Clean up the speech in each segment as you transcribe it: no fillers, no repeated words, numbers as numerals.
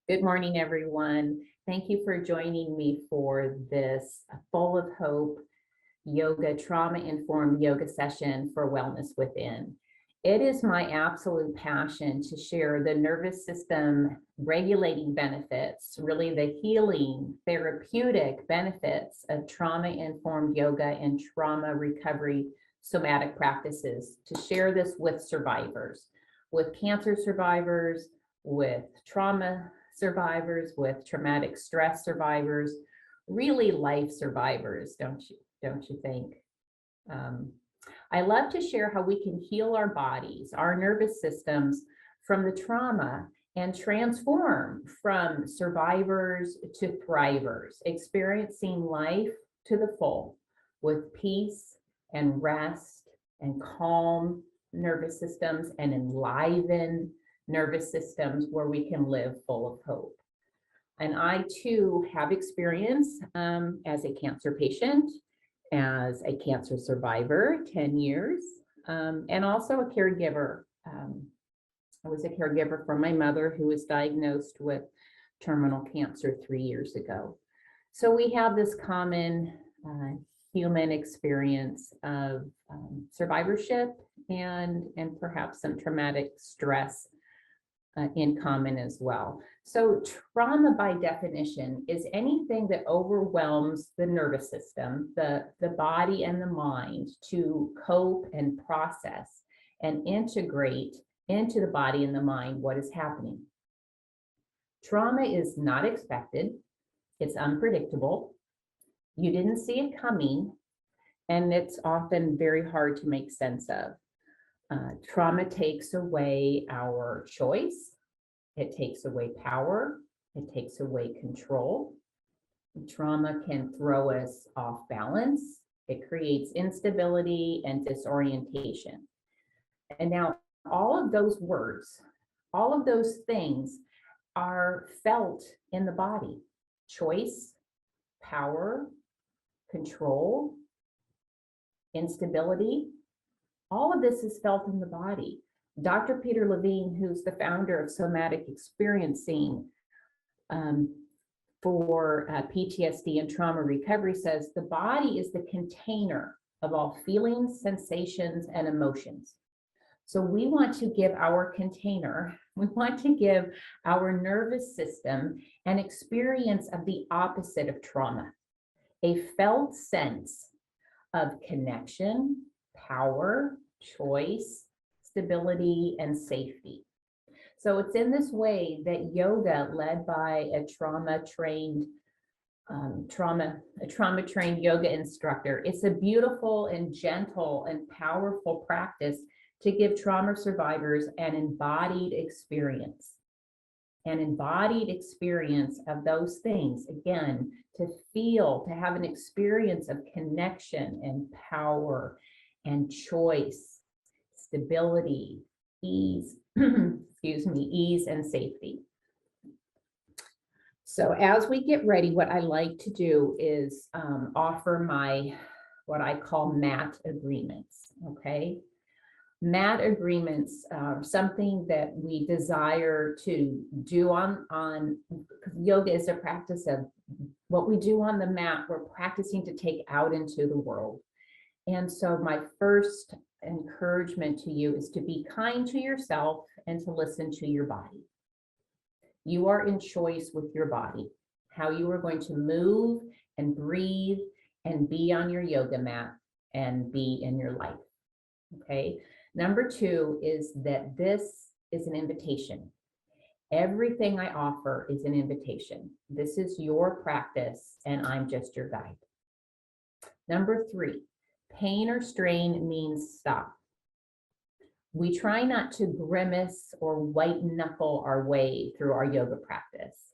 Good morning, everyone. Thank you for joining me for this full of hope yoga, trauma-informed yoga session for Wellness Within. It is my absolute passion to share the nervous system regulating benefits, really the healing, therapeutic benefits of trauma-informed yoga and trauma recovery somatic practices, to share this with survivors, with cancer survivors, with trauma survivors, with traumatic stress survivors, really life survivors, don't you think? I love to share how we can heal our bodies, our nervous systems from the trauma and transform from survivors to thrivers, experiencing life to the full with peace and rest and calm nervous systems and enlivened nervous systems where we can live full of hope. And I too have experience as a cancer patient, as a cancer survivor, 10 years, and also a caregiver. I was a caregiver for my mother who was diagnosed with terminal cancer 3 years ago. So we have this common human experience of survivorship and perhaps some traumatic stress in common as well. So trauma by definition is anything that overwhelms the nervous system, the body and the mind to cope and process and integrate into the body and the mind what is happening. Trauma is not expected, it's unpredictable, you didn't see it coming, and it's often very hard to make sense of. Trauma takes away our choice, it takes away power, it takes away control. Trauma can throw us off balance, it creates instability and disorientation. And now all of those words, all of those things are felt in the body. Choice, power, control, instability, all of this is felt in the body. Dr. Peter Levine, who's the founder of Somatic Experiencing for PTSD and trauma recovery, says the body is the container of all feelings, sensations, and emotions. So we want to give our container, we want to give our nervous system an experience of the opposite of trauma, a felt sense of connection, power, choice, stability, and safety. So it's in this way that yoga, led by a trauma-trained yoga instructor, it's a beautiful and gentle and powerful practice to give trauma survivors an embodied experience of those things, again, to feel, to have an experience of connection and power and choice, stability, ease, ease and safety. So as we get ready, what I like to do is offer what I call mat agreements, okay? Mat agreements are something that we desire to do on yoga is a practice of what we do on the mat, we're practicing to take out into the world. And so my first encouragement to you is to be kind to yourself and to listen to your body. You are in choice with your body, how you are going to move and breathe and be on your yoga mat and be in your life, okay? Number two is that this is an invitation. Everything I offer is an invitation. This is your practice and I'm just your guide. Number three, pain or strain means stop. We try not to grimace or white knuckle our way through our yoga practice.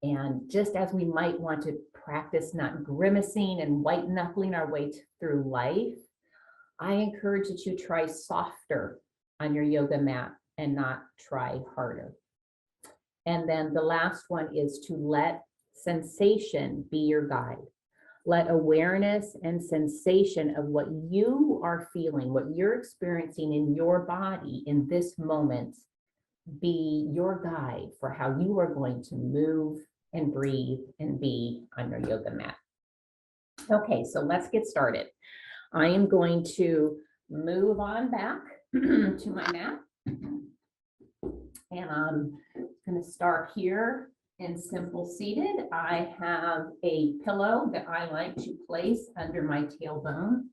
And just as we might want to practice not grimacing and white knuckling our way through life, I encourage that you try softer on your yoga mat and not try harder. And then the last one is to let sensation be your guide. Let awareness and sensation of what you are feeling, what you're experiencing in your body in this moment, be your guide for how you are going to move and breathe and be on your yoga mat. Okay, so let's get started. I am going to move on back to my mat. And I'm going to start here in simple seated. I have a pillow that I like to place under my tailbone.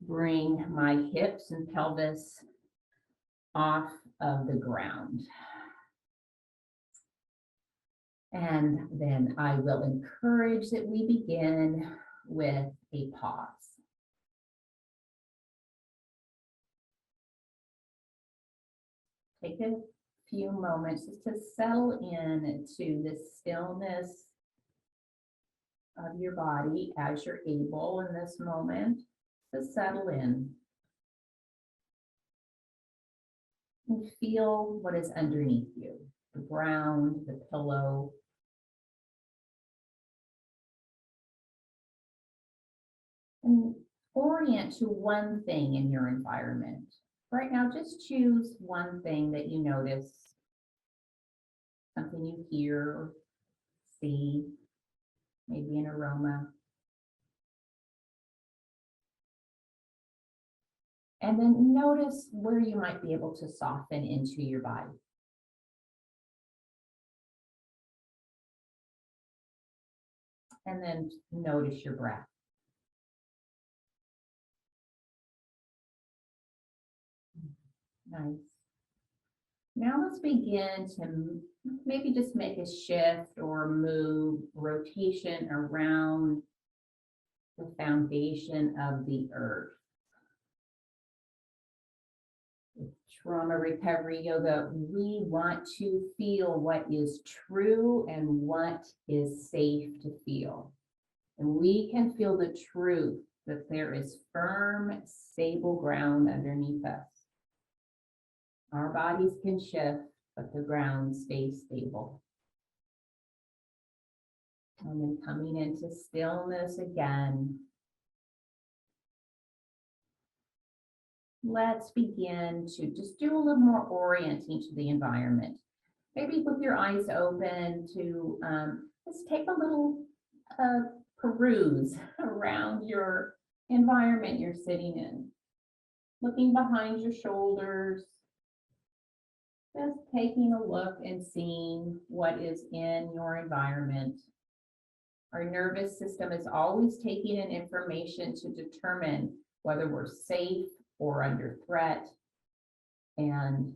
Bring my hips and pelvis off of the ground. And then I will encourage that we begin with a pause. Take a few moments just to settle in to the stillness of your body as you're able in this moment to settle in. And feel what is underneath you, the ground, the pillow. And orient to one thing in your environment. Right now, just choose one thing that you notice, something you hear, see, maybe an aroma. And then notice where you might be able to soften into your body. And then notice your breath. Nice. Now let's begin to maybe just make a shift or move rotation around the foundation of the earth. With trauma recovery yoga, we want to feel what is true and what is safe to feel. And we can feel the truth that there is firm, stable ground underneath us. Our bodies can shift, but the ground stays stable. And then coming into stillness again. Let's begin to just do a little more orienting to the environment. Maybe with your eyes open to just take a little peruse around your environment you're sitting in. Looking behind your shoulders. Just taking a look and seeing what is in your environment. Our nervous system is always taking in information to determine whether we're safe or under threat, and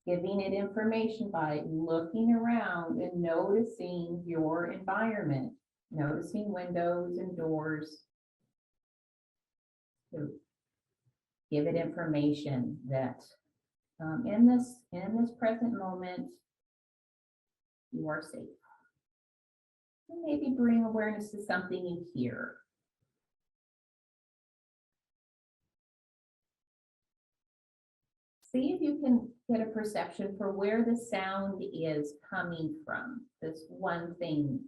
giving it information by looking around and noticing your environment, noticing windows and doors. To give it information that in this present moment, you are safe. And maybe bring awareness to something you hear. See if you can get a perception for where the sound is coming from, this one thing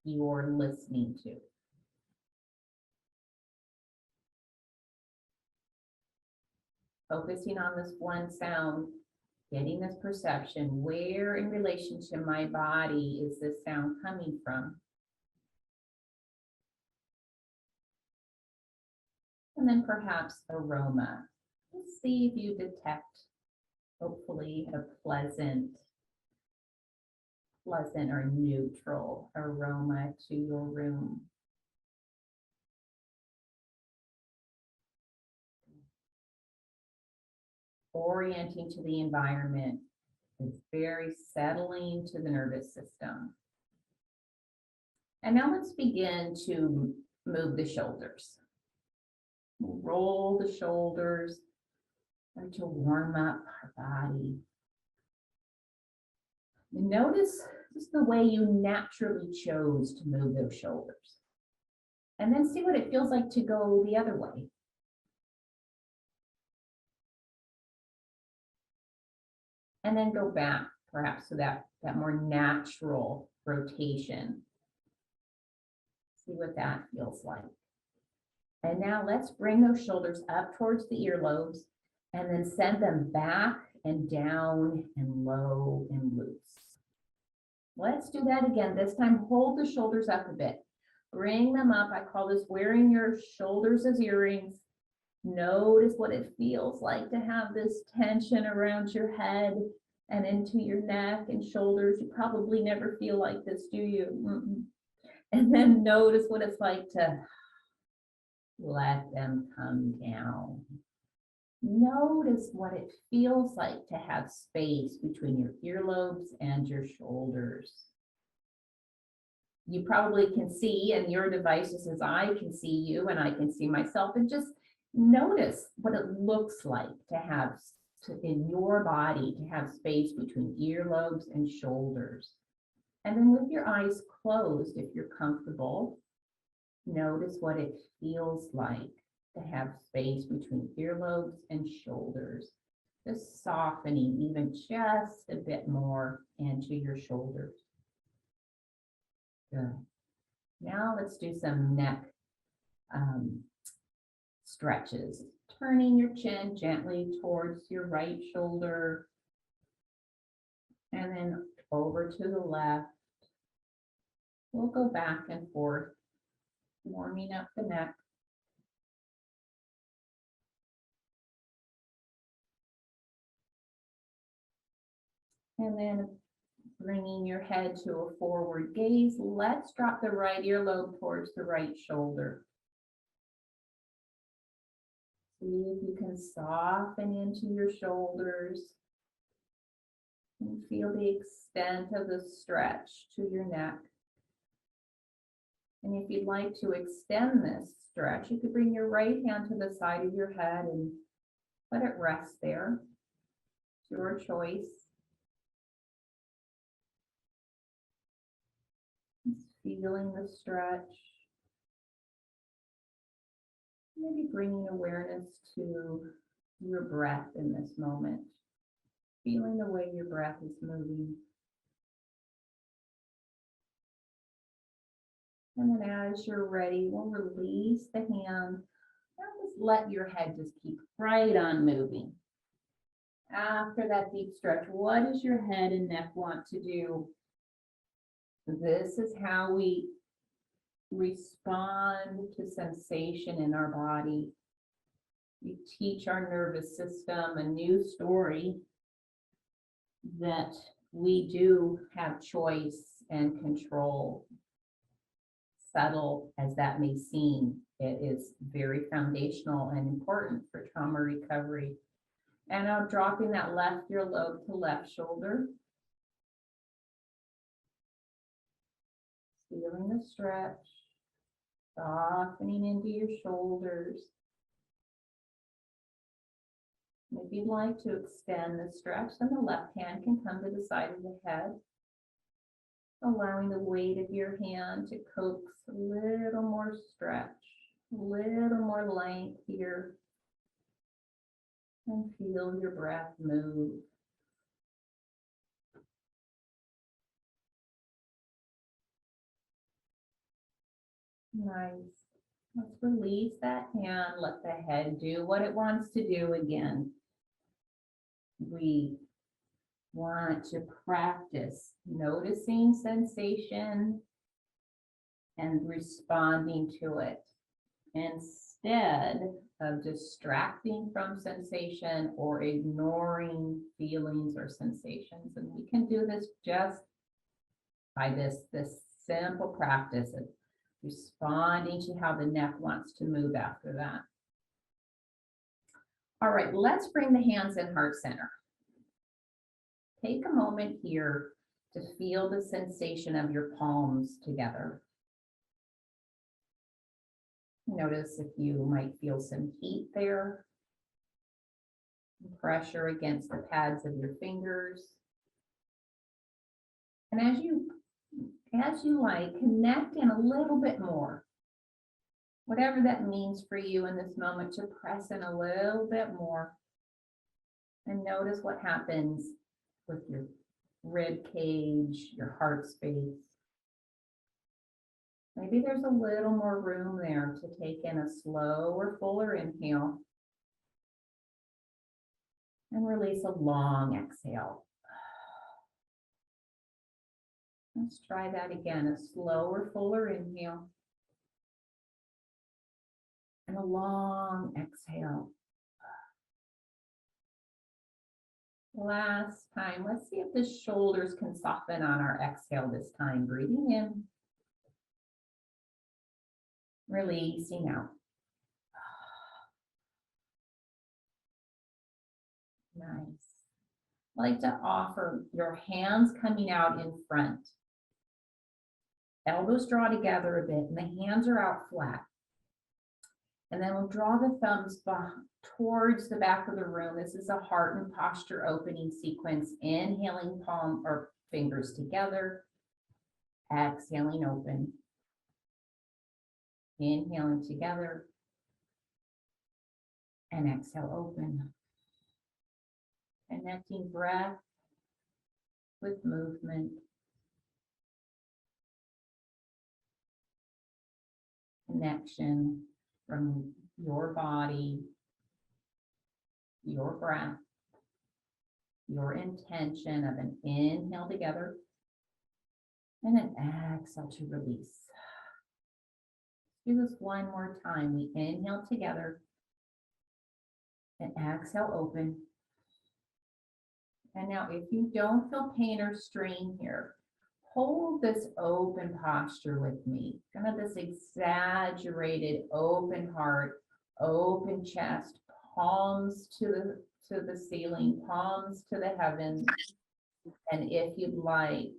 you're listening to. Focusing on this one sound, getting this perception, where in relation to my body is this sound coming from? And then perhaps aroma. Let's see if you detect, hopefully, a pleasant or neutral aroma to your room. Orienting to the environment is very settling to the nervous system. And now let's begin to move the shoulders. Roll the shoulders, start to warm up our body. And notice just the way you naturally chose to move those shoulders. And then see what it feels like to go the other way. And then go back, perhaps, to that more natural rotation. See what that feels like. And now let's bring those shoulders up towards the earlobes and then send them back and down and low and loose. Let's do that again. This time, hold the shoulders up a bit. Bring them up. I call this wearing your shoulders as earrings. Notice what it feels like to have this tension around your head and into your neck and shoulders. You probably never feel like this, do you? And then notice what it's like to let them come down. Notice what it feels like to have space between your earlobes and your shoulders. You probably can see in your devices as I can see you and I can see myself, and just notice what it looks like to have in your body to have space between earlobes and shoulders. And then with your eyes closed, if you're comfortable, notice what it feels like to have space between earlobes and shoulders. Just softening even just a bit more into your shoulders. Good. Now let's do some neck stretches. Turning your chin gently towards your right shoulder and then over to the left. We'll go back and forth, warming up the neck. And then bringing your head to a forward gaze. Let's drop the right earlobe towards the right shoulder. See if you can soften into your shoulders and feel the extent of the stretch to your neck. And if you'd like to extend this stretch, you could bring your right hand to the side of your head and let it rest there. It's your choice. Just feeling the stretch. Maybe bringing awareness to your breath in this moment. Feeling the way your breath is moving. And then as you're ready, we'll release the hand. Now just let your head just keep right on moving. After that deep stretch, what does your head and neck want to do? This is how we respond to sensation in our body. We teach our nervous system a new story that we do have choice and control. Subtle as that may seem, it is very foundational and important for trauma recovery. And now dropping that left earlobe to left shoulder. Feeling the stretch, softening into your shoulders. If you'd like to extend the stretch, then the left hand can come to the side of the head, allowing the weight of your hand to coax a little more stretch, a little more length here, and feel your breath move. Nice. Let's release that hand, let the head do what it wants to do again. We want to practice noticing sensation and responding to it instead of distracting from sensation or ignoring feelings or sensations. And we can do this just by this simple practice of responding to how the neck wants to move after that. All right, let's bring the hands in heart center. Take a moment here to feel the sensation of your palms together. Notice if you might feel some heat there, pressure against the pads of your fingers. And as you like, connect in a little bit more. Whatever that means for you in this moment, to press in a little bit more. And notice what happens with your rib cage, your heart space. Maybe there's a little more room there to take in a slow or fuller inhale. And release a long exhale. Let's try that again. A slower, fuller inhale. And a long exhale. Last time. Let's see if the shoulders can soften on our exhale this time. Breathing in. Releasing out. Nice. I like to offer your hands coming out in front. Elbows draw together a bit and the hands are out flat. And then we'll draw the thumbs towards the back of the room. This is a heart and posture opening sequence. Inhaling palm or fingers together. Exhaling open. Inhaling together. And exhale open. Connecting breath with movement. Connection from your body, your breath, your intention of an inhale together and an exhale to release. Do this one more time. We inhale together and exhale open. And now if you don't feel pain or strain here, hold this open posture with me. Kind of this exaggerated open heart, open chest, palms to the ceiling, palms to the heavens. And if you'd like,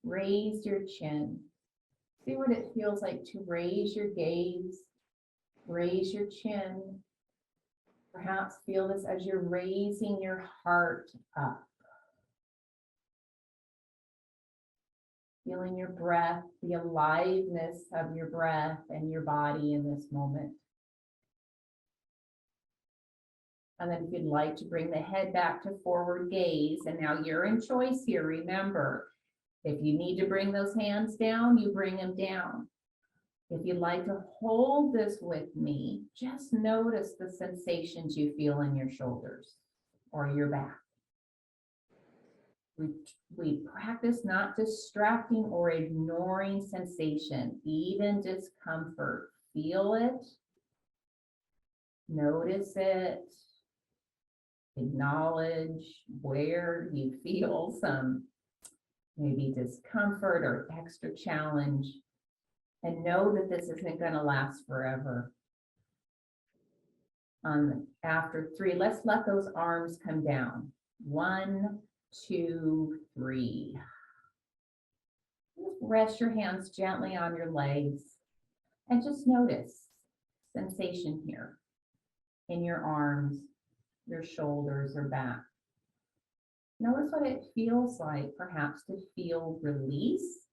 raise your chin. See what it feels like to raise your gaze, raise your chin. Perhaps feel this as you're raising your heart up. Feeling your breath, the aliveness of your breath and your body in this moment. And then if you'd like to bring the head back to forward gaze, and now you're in choice here, remember, if you need to bring those hands down, you bring them down. If you'd like to hold this with me, just notice the sensations you feel in your shoulders or your back. We practice not distracting or ignoring sensation, even discomfort. Feel it, notice it, acknowledge where you feel some maybe discomfort or extra challenge, and know that this isn't going to last forever. After 3, let's let those arms come down. 1, 2, 3. Just rest your hands gently on your legs and just notice sensation here in your arms, your shoulders or back. Notice what it feels like, perhaps to feel release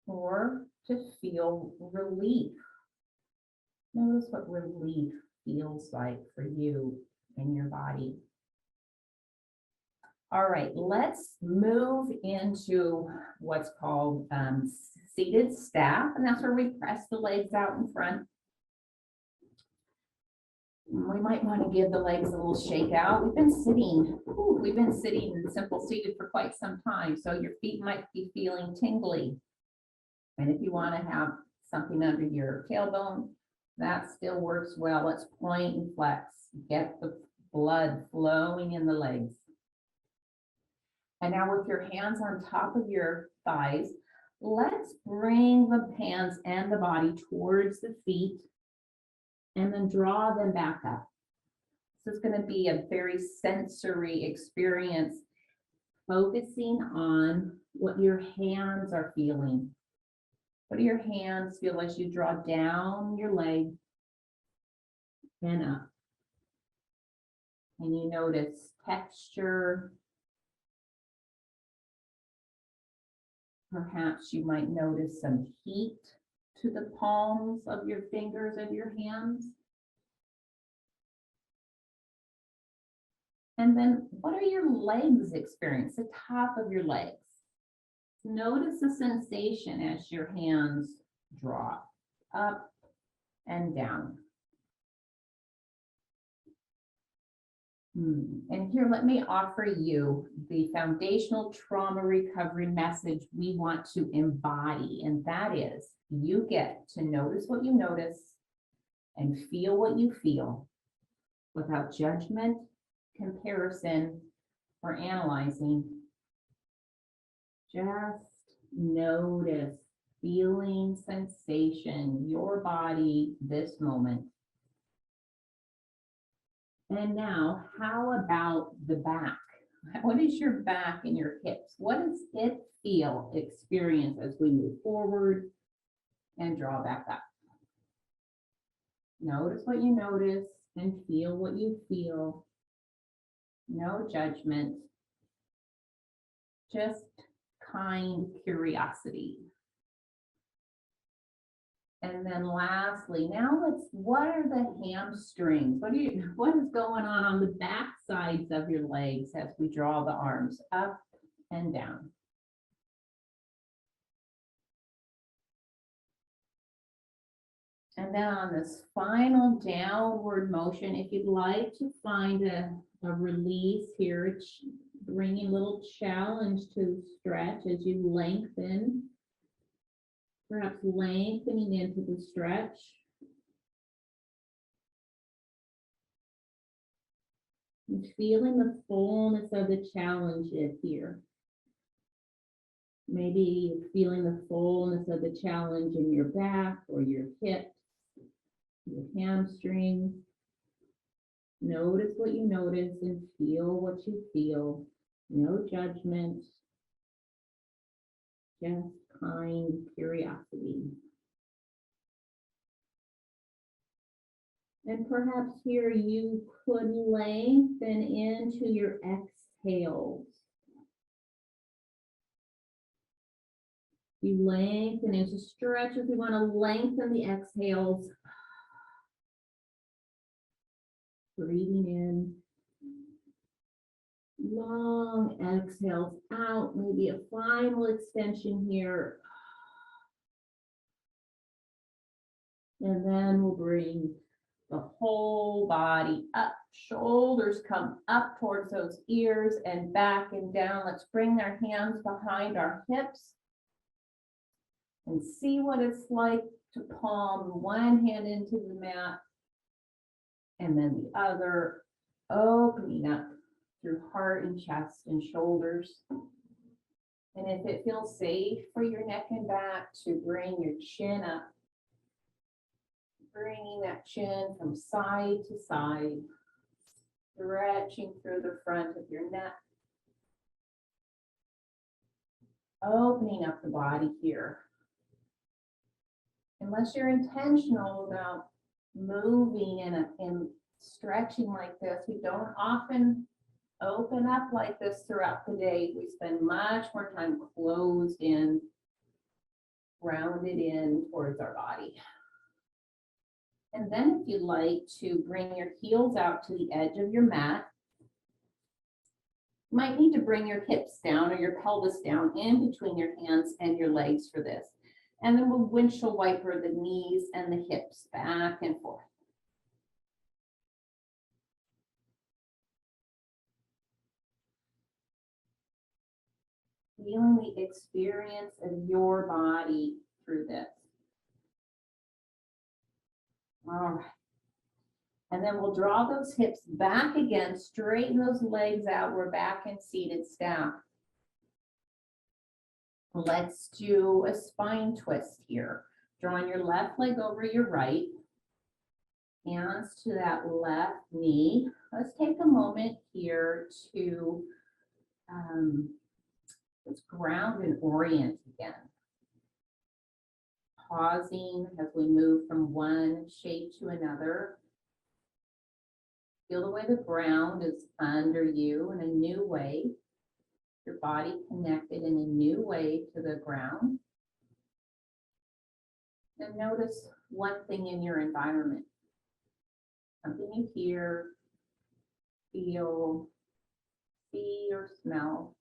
or to feel relief. Notice what relief feels like for you in your body. All right, let's move into what's called seated staff, and that's where we press the legs out in front. We might want to give the legs a little shake out. We've been sitting in simple seated for quite some time, so your feet might be feeling tingly. And if you want to have something under your tailbone, that still works well. Let's point and flex. Get the blood flowing in the legs. And now with your hands on top of your thighs, let's bring the hands and the body towards the feet and then draw them back up. This is going to be a very sensory experience, focusing on what your hands are feeling. What do your hands feel as you draw down your leg and up? And you notice texture. Perhaps you might notice some heat to the palms of your fingers of your hands. And then what are your legs experiencing, the top of your legs? Notice the sensation as your hands drop up and down. And here, let me offer you the foundational trauma recovery message we want to embody. And that is, you get to notice what you notice and feel what you feel without judgment, comparison, or analyzing. Just notice feeling, sensation, your body, this moment. And now, how about the back? What is your back and your hips? What does it feel, experience as we move forward and draw back up? Notice what you notice and feel what you feel. No judgment, just kind curiosity. And then lastly, now what are the hamstrings? What is going on the back sides of your legs as we draw the arms up and down? And then on this final downward motion, if you'd like to find a release here, it's bringing a little challenge to stretch as you lengthen. Perhaps lengthening into the stretch. And feeling the fullness of the challenge here. Maybe feeling the fullness of the challenge in your back or your hips, your hamstrings. Notice what you notice and feel what you feel. No judgment. Just kind curiosity. And perhaps here you could lengthen into your exhales. You lengthen into stretch if you want to lengthen the exhales. Breathing in. Long exhales out, maybe a final extension here. And then we'll bring the whole body up. Shoulders come up towards those ears and back and down. Let's bring our hands behind our hips and see what it's like to palm one hand into the mat and then the other, opening up through heart and chest and shoulders. And if it feels safe for your neck and back, to bring your chin up, bringing that chin from side to side, stretching through the front of your neck, opening up the body here. Unless you're intentional about moving and stretching like this, we don't often open up like this throughout the day. We spend much more time closed in, grounded in towards our body. And then if you'd like to bring your heels out to the edge of your mat, you might need to bring your hips down or your pelvis down in between your hands and your legs for this. And then we'll windshield wiper the knees and the hips back and forth. Feeling the experience of your body through this. All right. And then we'll draw those hips back again, straighten those legs out. We're back in seated staff. Let's do a spine twist here. Drawing your left leg over your right. Hands to that left knee. Let's take a moment here to let's ground and orient again. Pausing as we move from one shape to another. Feel the way the ground is under you in a new way. Your body connected in a new way to the ground. And notice one thing in your environment. Something you hear, feel, see, or smell.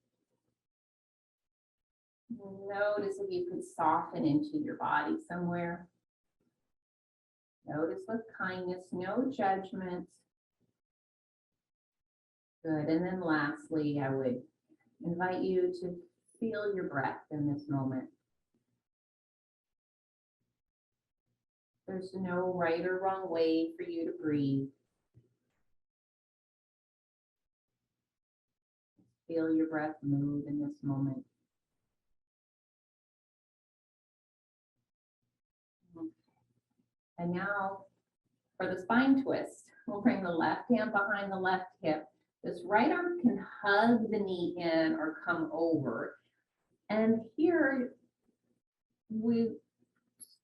Notice if you could soften into your body somewhere. Notice with kindness, no judgment. Good. And then lastly, I would invite you to feel your breath in this moment. There's no right or wrong way for you to breathe. Feel your breath move in this moment. And now for the spine twist, we'll bring the left hand behind the left hip. This right arm can hug the knee in or come over. And here we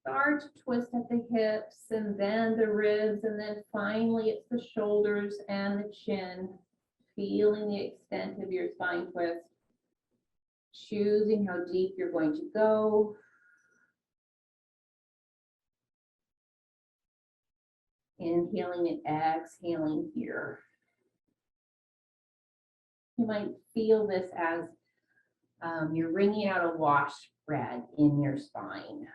start to twist at the hips and then the ribs, and then finally it's the shoulders and the chin, feeling the extent of your spine twist, choosing how deep you're going to go. Inhaling and exhaling here. You might feel this as you're wringing out a wash rag in your spine.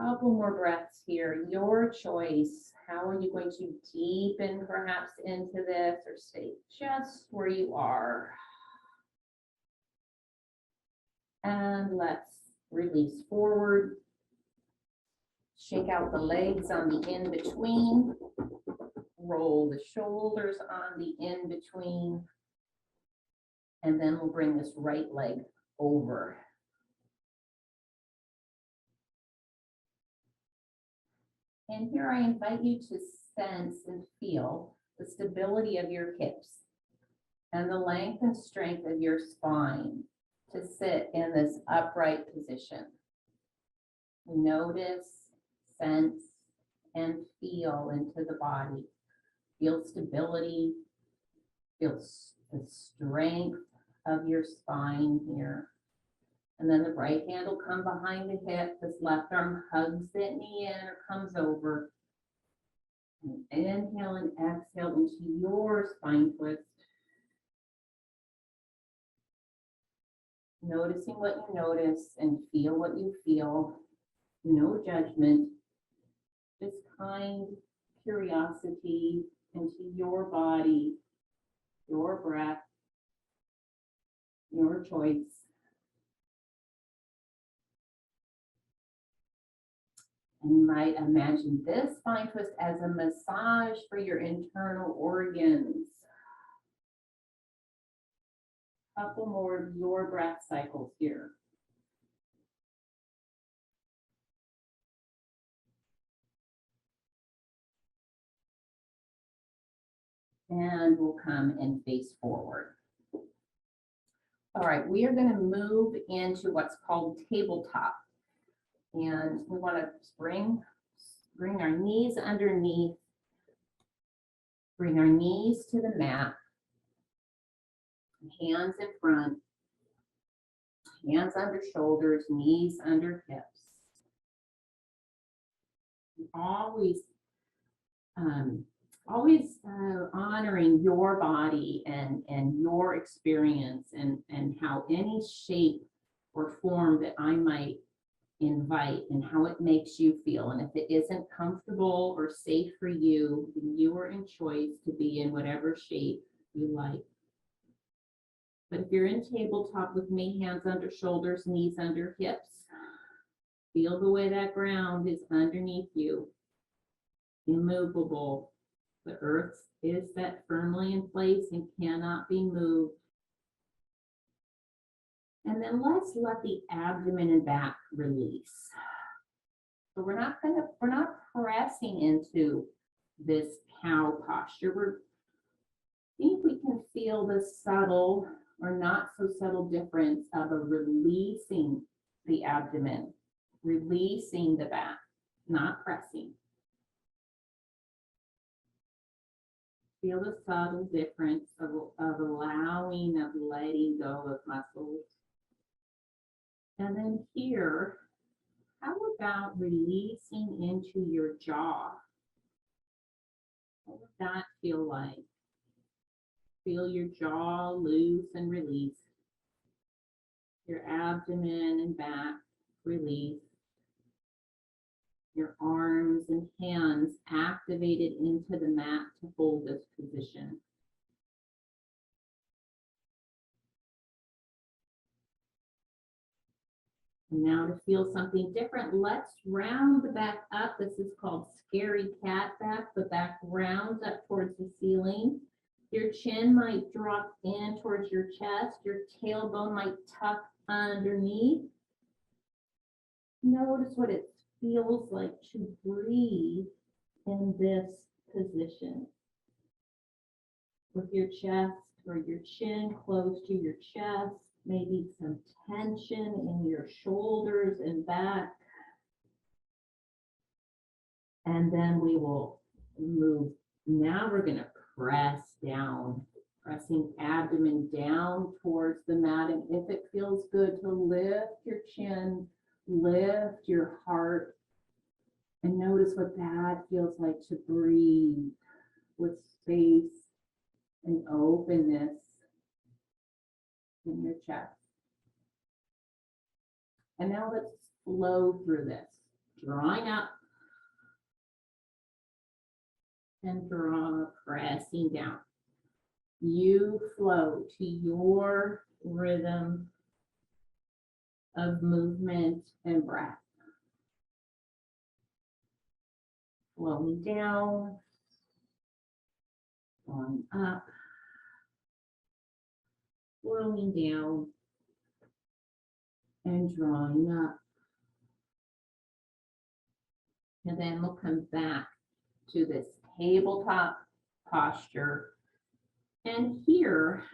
Couple more breaths here, your choice. How are you going to deepen perhaps into this or stay just where you are? And let's release forward. Shake out the legs on the in-between. Roll the shoulders on the in-between. And then we'll bring this right leg over. And here I invite you to sense and feel the stability of your hips and the length and strength of your spine to sit in this upright position. Notice, sense, and feel into the body. Feel stability, feel the strength of your spine here. And then the right hand will come behind the hip. This left arm hugs that knee in or comes over. And inhale and exhale into your spine twist. Noticing what you notice and feel what you feel. No judgment, just kind curiosity into your body, your breath, your choice. And you might imagine this spine twist as a massage for your internal organs. Couple more of your breath cycles here. And we'll come and face forward. All right, we are going to move into what's called tabletop. And we want to bring our knees underneath, bring our knees to the mat, hands in front, hands under shoulders, knees under hips. Always honoring your body and your experience and how any shape or form that I might invite and how it makes you feel. And if it isn't comfortable or safe for you, then you are in choice to be in whatever shape you like. But if you're in tabletop with me, hands under shoulders, knees under hips, feel the way that ground is underneath you, immovable. The earth is set firmly in place and cannot be moved. And then let's let the abdomen and back release. So we're not pressing into this cow posture. See if we can feel the subtle or not so subtle difference of a releasing the abdomen, releasing the back, not pressing. Feel the subtle difference of allowing, of letting go of muscles. And then here, how about releasing into your jaw? What would that feel like? Feel your jaw loose and release. Your abdomen and back release. Your arms and hands activated into the mat to hold this position. And now to feel something different, let's round the back up. This is called scary cat back. The back rounds up towards the ceiling. Your chin might drop in towards your chest. Your tailbone might tuck underneath. Notice what it feels like to breathe in this position. With your chest or your chin close to your chest, maybe some tension in your shoulders and back. And then we will move. Now we're going to press down, pressing abdomen down towards the mat. And if it feels good to lift your chin, lift your heart, and notice what that feels like to breathe with space and openness in your chest. And now let's flow through this, drawing up and draw, pressing down. You flow to your rhythm of movement and breath. Flowing down, flowing up, flowing down, and drawing up. And then we'll come back to this tabletop posture. And here,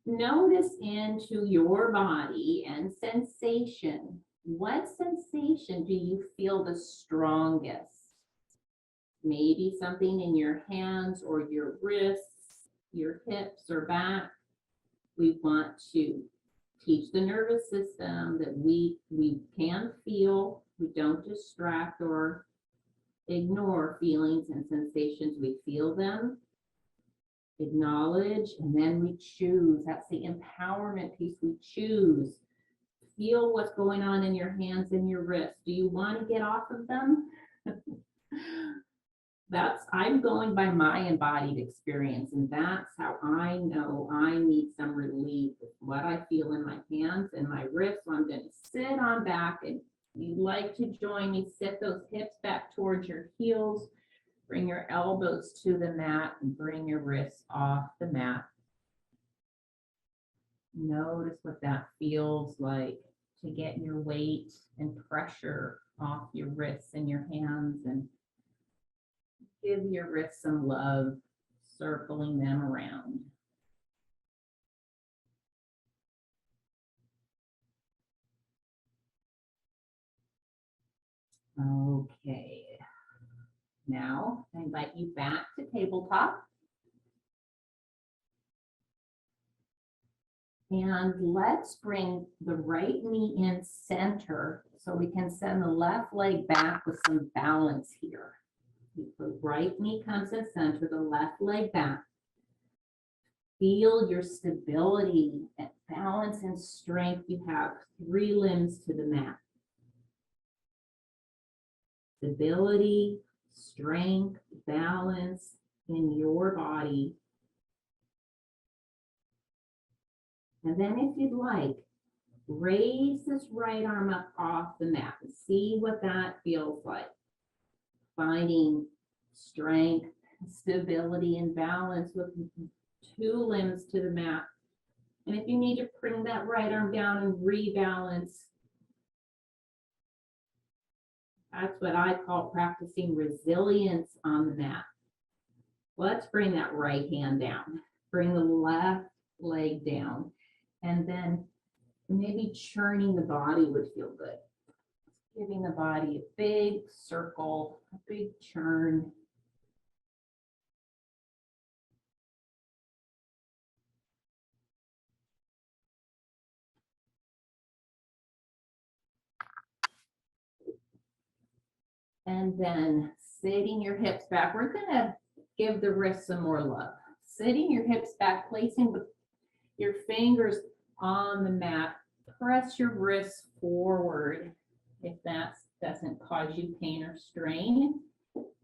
notice into your body and sensation. What sensation do you feel the strongest? Maybe something in your hands or your wrists, your hips or back. We want to teach the nervous system that we can feel. We don't distract or ignore feelings and sensations. We feel them, acknowledge, and then we choose. That's the empowerment piece. We choose. Feel what's going on in your hands and your wrists. Do you want to get off of them? I'm going by my embodied experience, and that's how I know I need some relief with what I feel in my hands and my wrists. So I'm going to sit on back, and you'd like to join me, sit those hips back towards your heels, bring your elbows to the mat, and bring your wrists off the mat. Notice what that feels like to get your weight and pressure off your wrists and your hands, and give your wrists some love, circling them around. Okay. Now, I invite you back to tabletop. And let's bring the right knee in center so we can send the left leg back with some balance here. The right knee comes in center, the left leg back. Feel your stability and balance and strength. You have 3 limbs to the mat. Stability, strength, balance in your body. And then if you'd like, raise this right arm up off the mat and see what that feels like. Finding strength, stability, and balance with 2 limbs to the mat. And if you need to bring that right arm down and rebalance, that's what I call practicing resilience on the mat. Let's bring that right hand down. Bring the left leg down. And then maybe churning the body would feel good. Giving the body a big circle, a big churn. And then sitting your hips back. We're going to give the wrists some more love. Sitting your hips back, placing your fingers on the mat. Press your wrists forward if that's doesn't cause you pain or strain,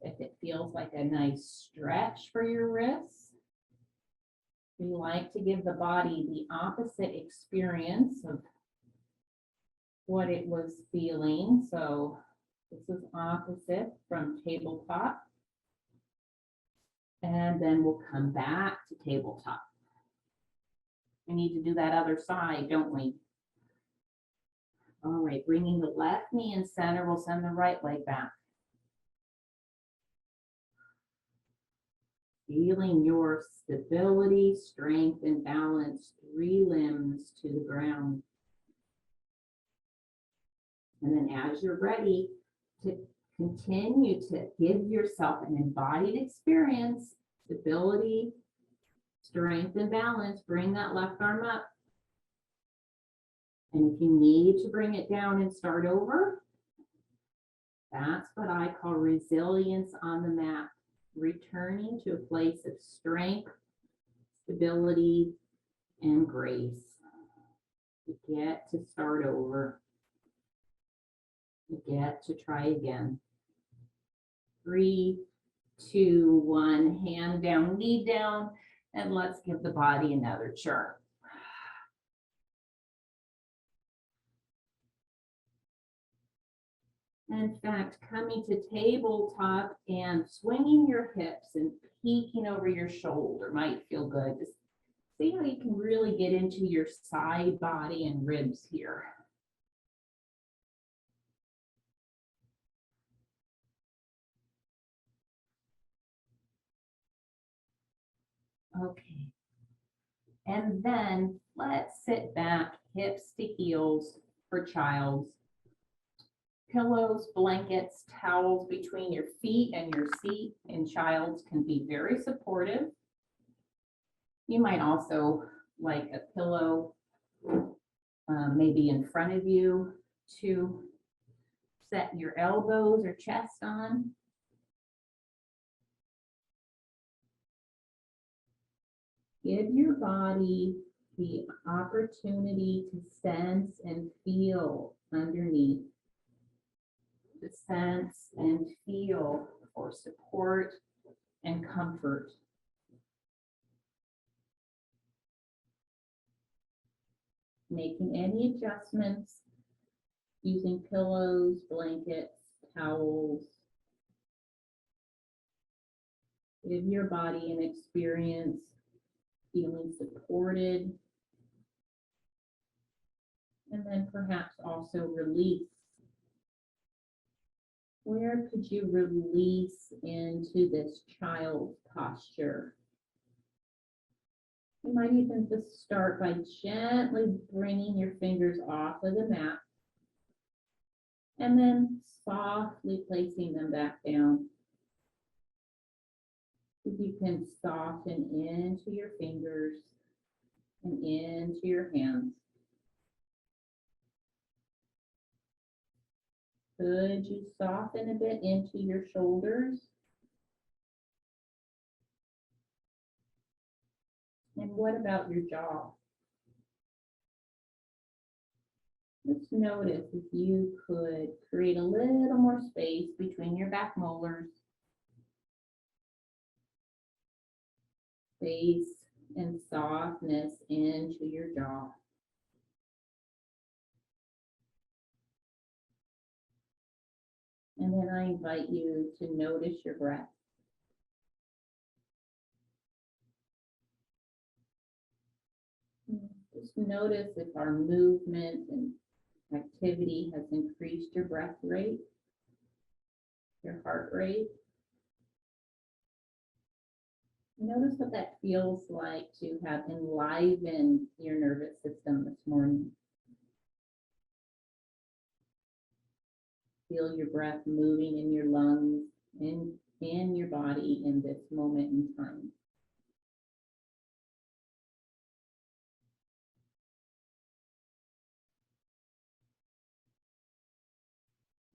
if it feels like a nice stretch for your wrists, we like to give the body the opposite experience of what it was feeling. So this is opposite from tabletop. And then we'll come back to tabletop. We need to do that other side, don't we? All right, bringing the left knee in center, we'll send the right leg back. Feeling your stability, strength, and balance, 3 limbs to the ground. And then as you're ready to continue to give yourself an embodied experience, stability, strength, and balance, bring that left arm up. And if you need to bring it down and start over, that's what I call resilience on the mat, returning to a place of strength, stability, and grace. You get to start over. You get to try again. 3, 2, 1, hand down, knee down, and let's give the body another chirp. In fact, coming to tabletop and swinging your hips and peeking over your shoulder might feel good. Just see how you can really get into your side body and ribs here. Okay. And then let's sit back, hips to heels for child's. Pillows, blankets, towels between your feet and your seat in child's can be very supportive. You might also like a pillow maybe in front of you to set your elbows or chest on. Give your body the opportunity to sense and feel underneath. To sense and feel for support and comfort. Making any adjustments using pillows, blankets, towels. Give your body an experience feeling supported, and then perhaps also release. Where could you release into this child posture? You might even just start by gently bringing your fingers off of the mat and then softly placing them back down. If you can soften into your fingers and into your hands. Could you soften a bit into your shoulders? And what about your jaw? Just notice if you could create a little more space between your back molars. Space and softness into your jaw. And then I invite you to notice your breath. Just notice if our movement and activity has increased your breath rate, your heart rate. Notice what that feels like to have enlivened your nervous system this morning. Feel your breath moving in your lungs, in your body in this moment in time.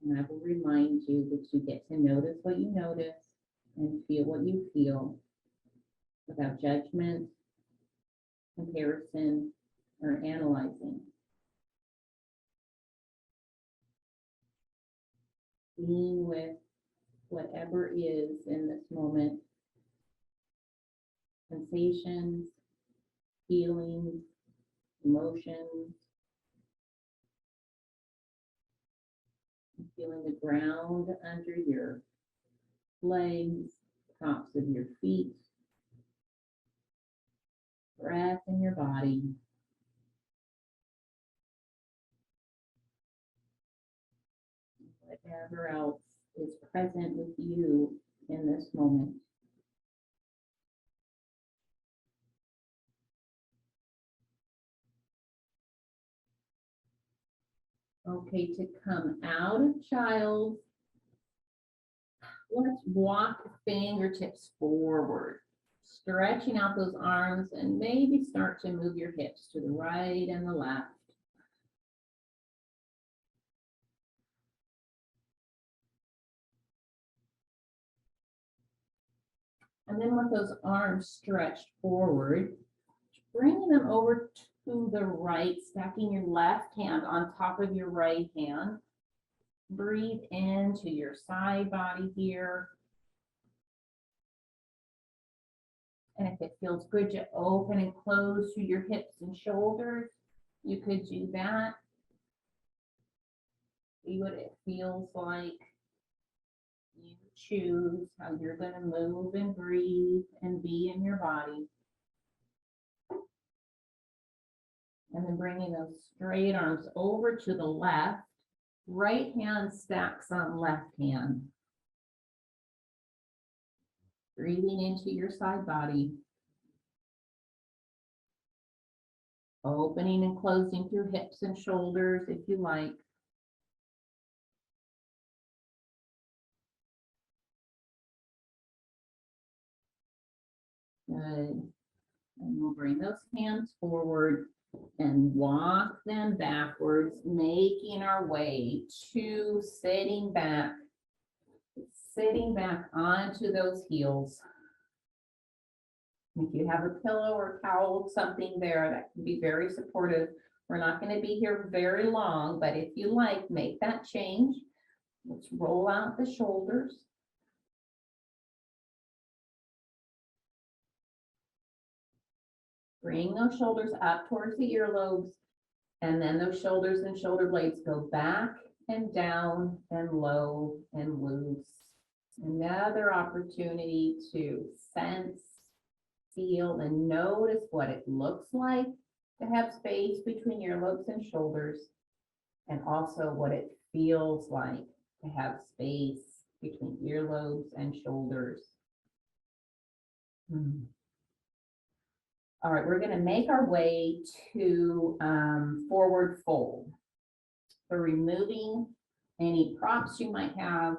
And I will remind you that you get to notice what you notice and feel what you feel without judgment, comparison, or analyzing. being with whatever is in this moment, sensations, feelings, emotions, feeling the ground under your legs, tops of your feet, breath in your body. Whatever else is present with you in this moment. Okay, to come out of child, let's walk the fingertips forward, stretching out those arms, and maybe start to move your hips to the right and the left. And then with those arms stretched forward, bringing them over to the right, stacking your left hand on top of your right hand. Breathe into your side body here. And if it feels good to open and close through your hips and shoulders, you could do that. See what it feels like. You choose how you're going to move and breathe and be in your body. And then bringing those straight arms over to the left. Right hand stacks on left hand. Breathing into your side body. Opening and closing through hips and shoulders if you like. Good. And we'll bring those hands forward and walk them backwards, making our way to sitting back onto those heels. If you have a pillow or towel, something there, that can be very supportive. We're not going to be here very long, but if you like, make that change. Let's roll out the shoulders. Bring those shoulders up towards the earlobes, and then those shoulders and shoulder blades go back and down and low and loose. Another opportunity to sense, feel, and notice what it looks like to have space between earlobes and shoulders, and also what it feels like to have space between earlobes and shoulders. All right, we're going to make our way to forward fold. So removing any props you might have,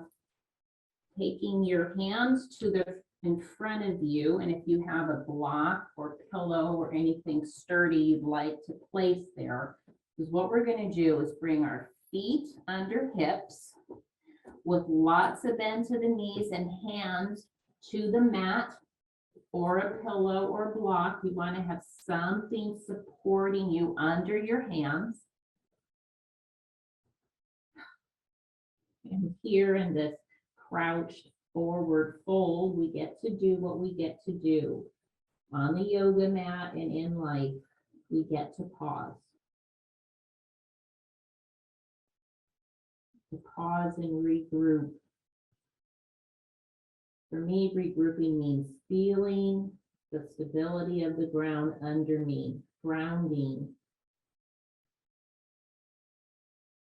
taking your hands to the in front of you, and if you have a block or pillow or anything sturdy you'd like to place there, because what we're going to do is bring our feet under hips with lots of bend to the knees and hands to the mat or a pillow or block. You want to have something supporting you under your hands. And here in this crouched forward fold, we get to do what we get to do. On the yoga mat and in life, we get to pause. To pause and regroup. For me, regrouping means feeling the stability of the ground under me, grounding.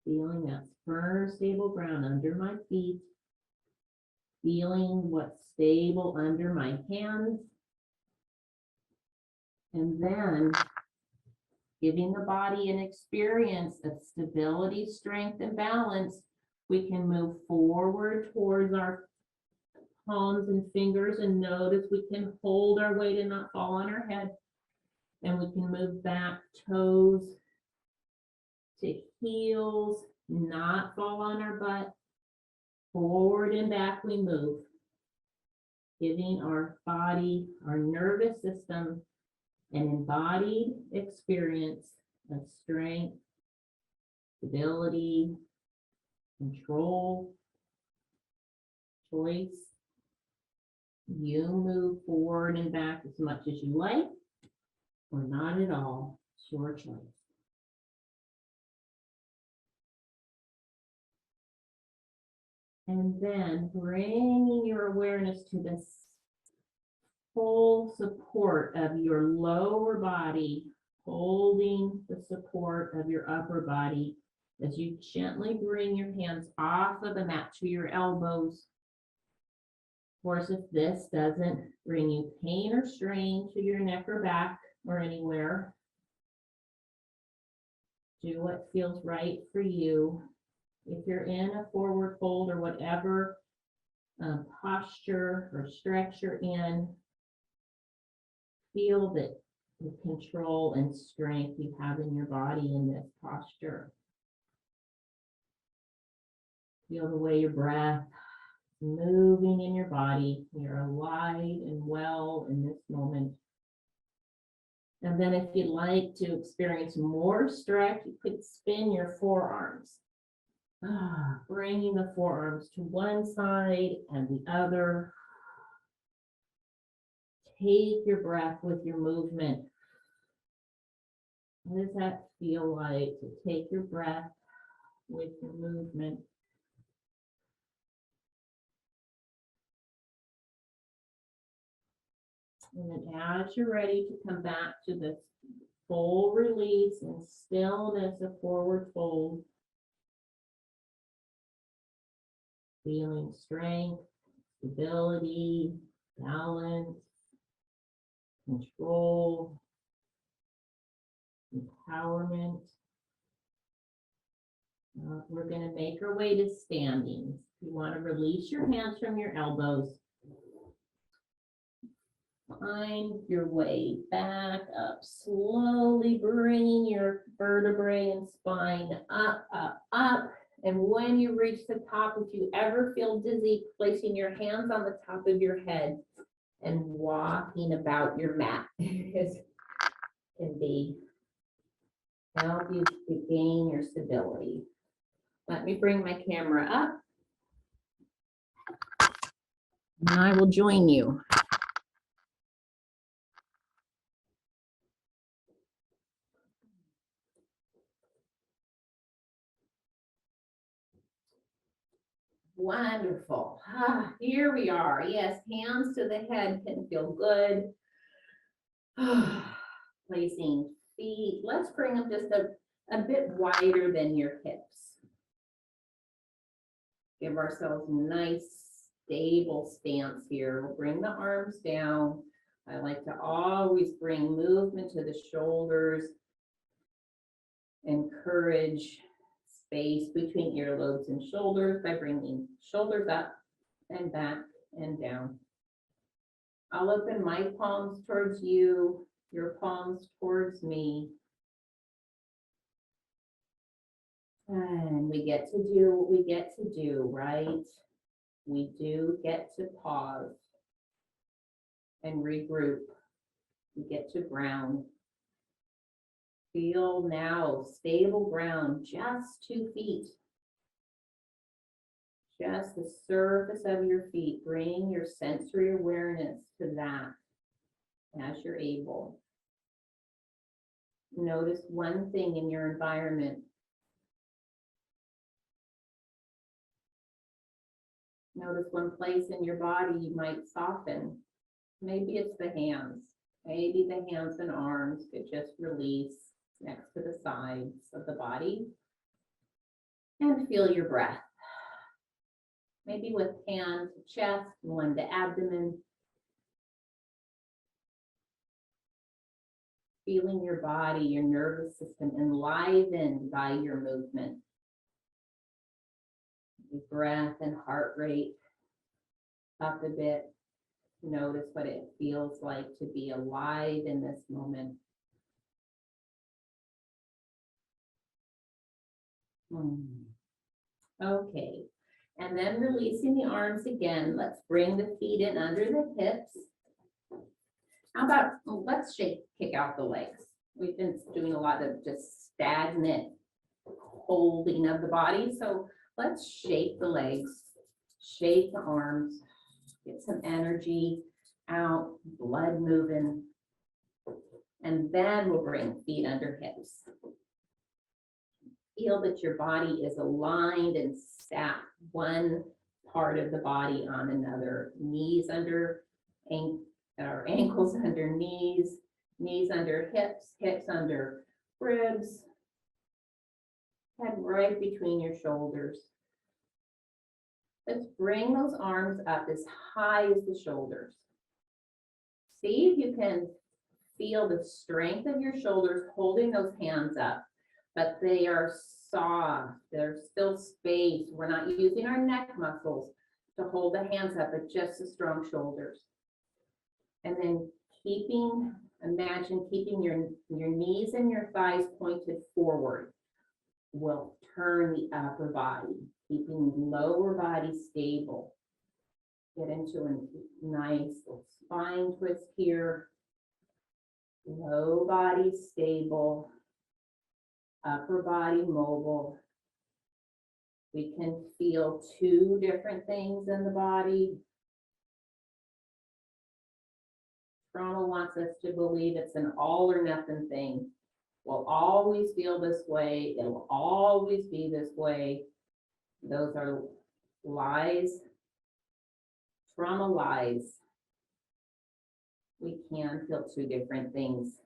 Feeling that firm, stable ground under my feet. Feeling what's stable under my hands. And then giving the body an experience of stability, strength, and balance, we can move forward towards our palms and fingers, and notice we can hold our weight and not fall on our head. And we can move back, toes to heels, not fall on our butt. Forward and back we move, giving our body, our nervous system, an embodied experience of strength, stability, control, choice. You move forward and back as much as you like, or not at all. It's your choice. And then bringing your awareness to this full support of your lower body, holding the support of your upper body as you gently bring your hands off of the mat to your elbows. Of course, if this doesn't bring you pain or strain to your neck or back or anywhere, do what feels right for you. If you're in a forward fold or whatever posture or stretch you're in, feel the control and strength you have in your body in this posture. Feel the way your breath is moving in your body. You're alive and well in this moment. And then if you'd like to experience more stretch, you could spin your forearms. Bringing the forearms to one side and the other. Take your breath with your movement. What does that feel like to take your breath with your movement? And then as you're ready to come back to this full release and stillness of forward fold, feeling strength, stability, balance, control, empowerment. We're going to make our way to standing. You want to release your hands from your elbows. Find your way back up, slowly bringing your vertebrae and spine up, up, up. And when you reach the top, if you ever feel dizzy, placing your hands on the top of your head and walking about your mat can be help you to gain your stability. Let me bring my camera up and I will join you. Wonderful. Here we are. Yes, hands to the head can feel good. Placing feet. Let's bring them just a bit wider than your hips. Give ourselves a nice, stable stance here. We'll bring the arms down. I like to always bring movement to the shoulders. Encourage space between earlobes and shoulders by bringing shoulders up and back and down. I'll open my palms towards you, your palms towards me. And we get to do what we get to do, right? We do get to pause and regroup. We get to ground. Feel now stable ground, just 2 feet. Just the surface of your feet. Bring your sensory awareness to that as you're able. Notice one thing in your environment. Notice one place in your body you might soften. Maybe it's the hands. Maybe the hands and arms could just release next to the sides of the body. And feel your breath. Maybe with hand to chest, one to abdomen. Feeling your body, your nervous system enlivened by your movement. Your breath and heart rate up a bit. Notice what it feels like to be alive in this moment. Okay, and then releasing the arms again. Let's bring the feet in under the hips. How about, let's kick out the legs. We've been doing a lot of just stagnant holding of the body. So let's shake the legs. Shake the arms, get some energy out, blood moving. And then we'll bring feet under hips. Feel that your body is aligned and stacked, one part of the body on another. Knees under, or ankles under knees, knees under hips, hips under ribs, head right between your shoulders. Let's bring those arms up as high as the shoulders. See if you can feel the strength of your shoulders holding those hands up, but they are soft. There's still space. We're not using our neck muscles to hold the hands up, but just the strong shoulders. And then imagine keeping your knees and your thighs pointed forward. We'll turn the upper body, keeping lower body stable. Get into a nice little spine twist here. Low body stable, upper body mobile. We can feel two different things in the body. Trauma wants us to believe it's an all or nothing thing. We'll always feel this way. It'll always be this way. Those are lies, trauma lies. We can feel two different things,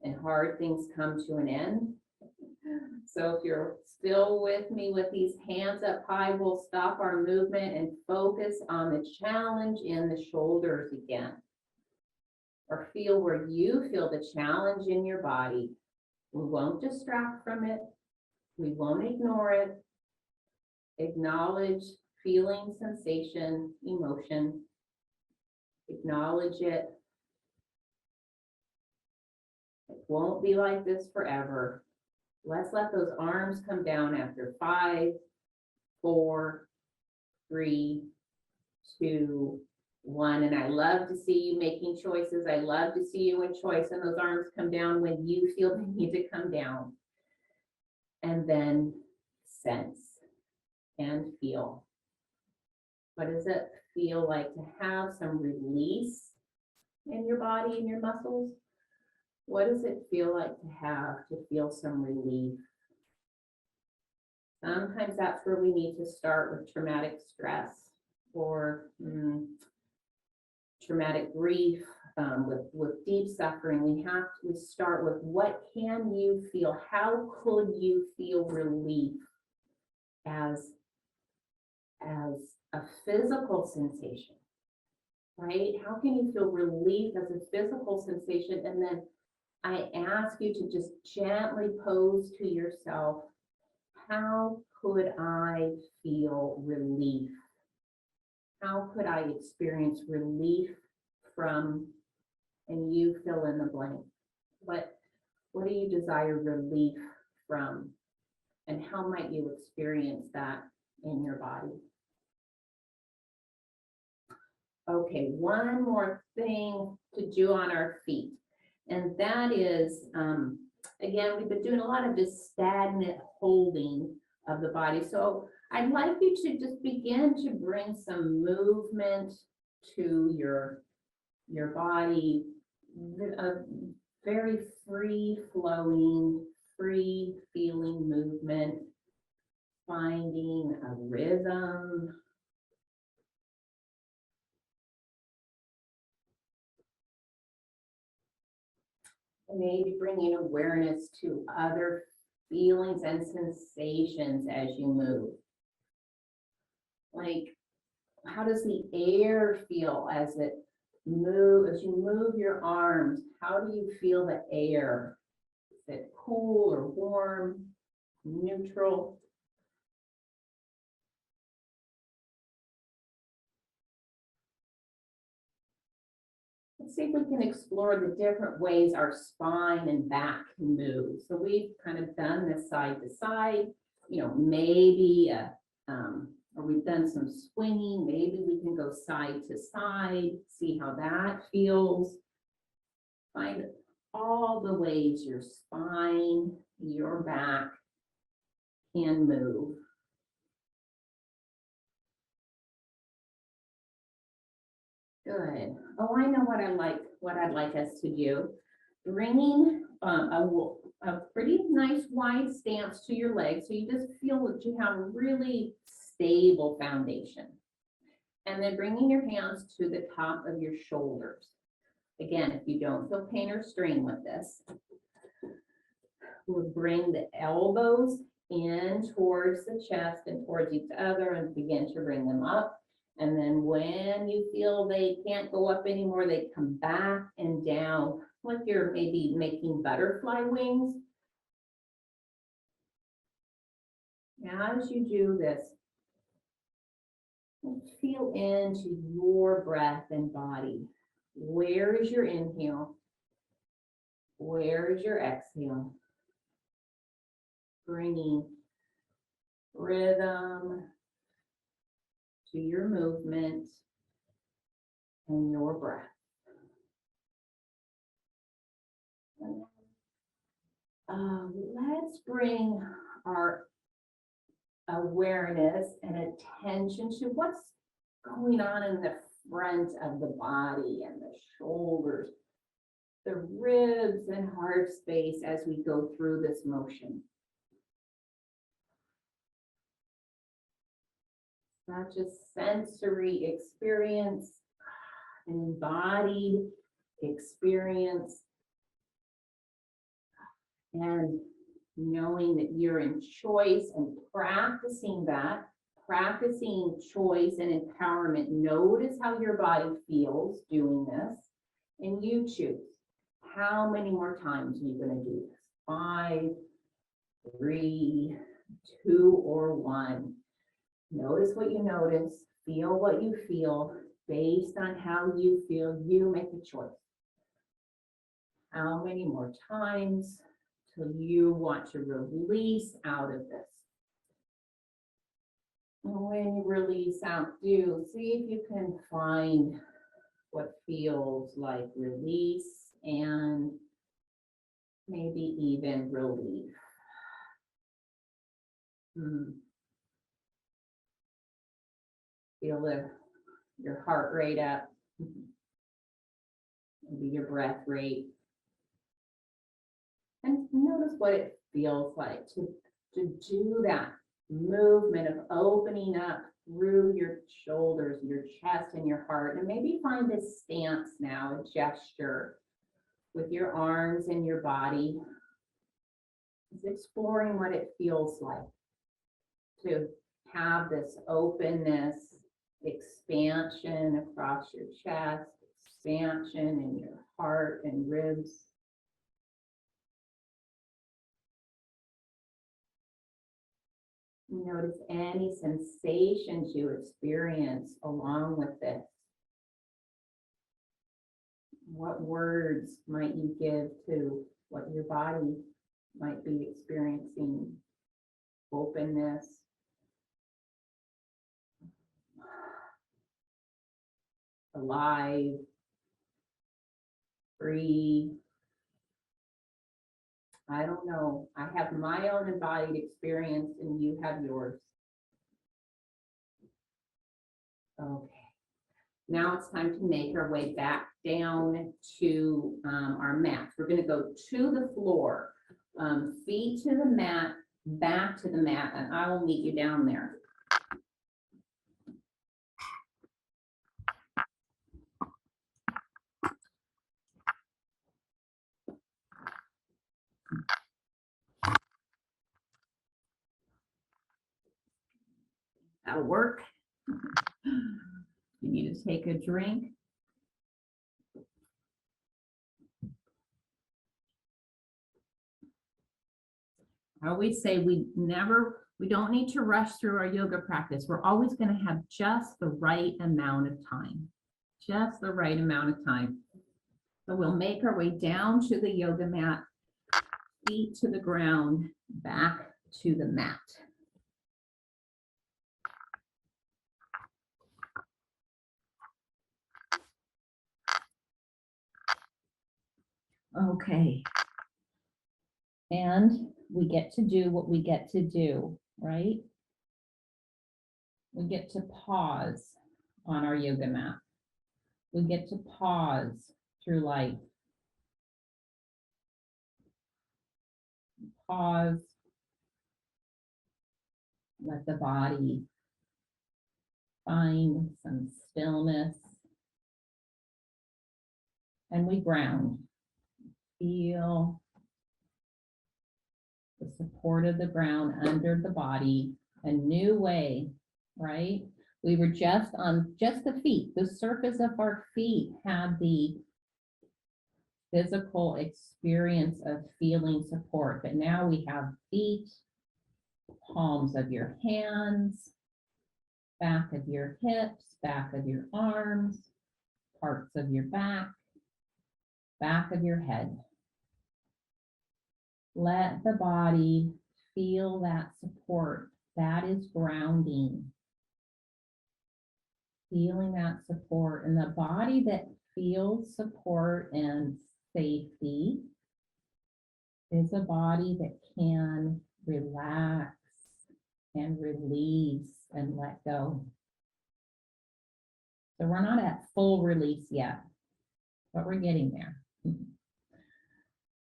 and hard things come to an end. So if you're still with me with these hands up high, we'll stop our movement and focus on the challenge in the shoulders again. Or feel where you feel the challenge in your body. We won't distract from it. We won't ignore it. Acknowledge feeling, sensation, emotion. Acknowledge it. It won't be like this forever. Let's let those arms come down after 5, 4, 3, 2, 1. And I love to see you making choices. I love to see you in choice, and those arms come down when you feel they need to come down. And then sense and feel. What does it feel like to have some release in your body and your muscles? What does it feel like to feel some relief? Sometimes that's where we need to start with traumatic stress or traumatic grief, with deep suffering. We start with, what can you feel? How could you feel relief as a physical sensation, right? How can you feel relief as a physical sensation? And then I ask you to just gently pose to yourself, how could I feel relief? How could I experience relief from, and you fill in the blank. What do you desire relief from? And how might you experience that in your body? Okay, one more thing to do on our feet. And that is, again, we've been doing a lot of this stagnant holding of the body. So I'd like you to just begin to bring some movement to your body, a very free-flowing, free-feeling movement, finding a rhythm. Maybe bringing awareness to other feelings and sensations as you move. Like, how does the air feel as you move your arms? How do you feel the air? Is it cool or warm, neutral? Let's see if we can explore the different ways our spine and back can move. So we've kind of done this side to side, maybe, or we've done some swinging. Maybe we can go side to side, see how that feels. Find all the ways your spine, your back can move. Good. Oh, I know what I'd like us to do. Bringing a pretty nice wide stance to your legs, so you just feel that you have a really stable foundation. And then bringing your hands to the top of your shoulders. Again, if you don't feel pain or strain with this, we'll bring the elbows in towards the chest and towards each other and begin to bring them up. And then when you feel they can't go up anymore, they come back and down, like you're maybe making butterfly wings. As you do this, feel into your breath and body. Where is your inhale? Where is your exhale? Bringing rhythm to your movement and your breath. Let's bring our awareness and attention to what's going on in the front of the body and the shoulders, the ribs and heart space as we go through this motion. Not just sensory experience, an embodied experience, and knowing that you're in choice and practicing that, practicing choice and empowerment. Notice how your body feels doing this, and you choose. How many more times are you going to do this? 5, 3, 2, or 1. Notice what you notice, feel what you feel. Based on how you feel, you make a choice. How many more times till you want to release out of this? And when you release out, see if you can find what feels like release and maybe even relief. Feel your heart rate up, maybe your breath rate. And notice what it feels like to do that movement of opening up through your shoulders, your chest, and your heart. And maybe find this stance now, a gesture with your arms and your body. It's exploring what it feels like to have this openness, expansion across your chest, expansion in your heart and ribs. Notice any sensations you experience along with this. What words might you give to what your body might be experiencing? Openness, alive, free. I don't know. I have my own embodied experience and you have yours. Okay. Now it's time to make our way back down to our mats. We're going to go to the floor, feet to the mat, back to the mat, and I will meet you down there. That'll work. You need to take a drink. I always say we don't need to rush through our yoga practice. We're always going to have just the right amount of time. Just the right amount of time. So we'll make our way down to the yoga mat, feet to the ground, back to the mat. Okay. And we get to do what we get to do, right? We get to pause on our yoga mat. We get to pause through life. Pause. Let the body find some stillness. And we ground. Feel the support of the ground under the body, a new way, right? We were just on the feet. The surface of our feet had the physical experience of feeling support, but now we have feet, palms of your hands, back of your hips, back of your arms, parts of your back, back of your head. Let the body feel that support. That is grounding. Feeling that support, and the body that feels support and safety is a body that can relax and release and let go. So we're not at full release yet, but we're getting there.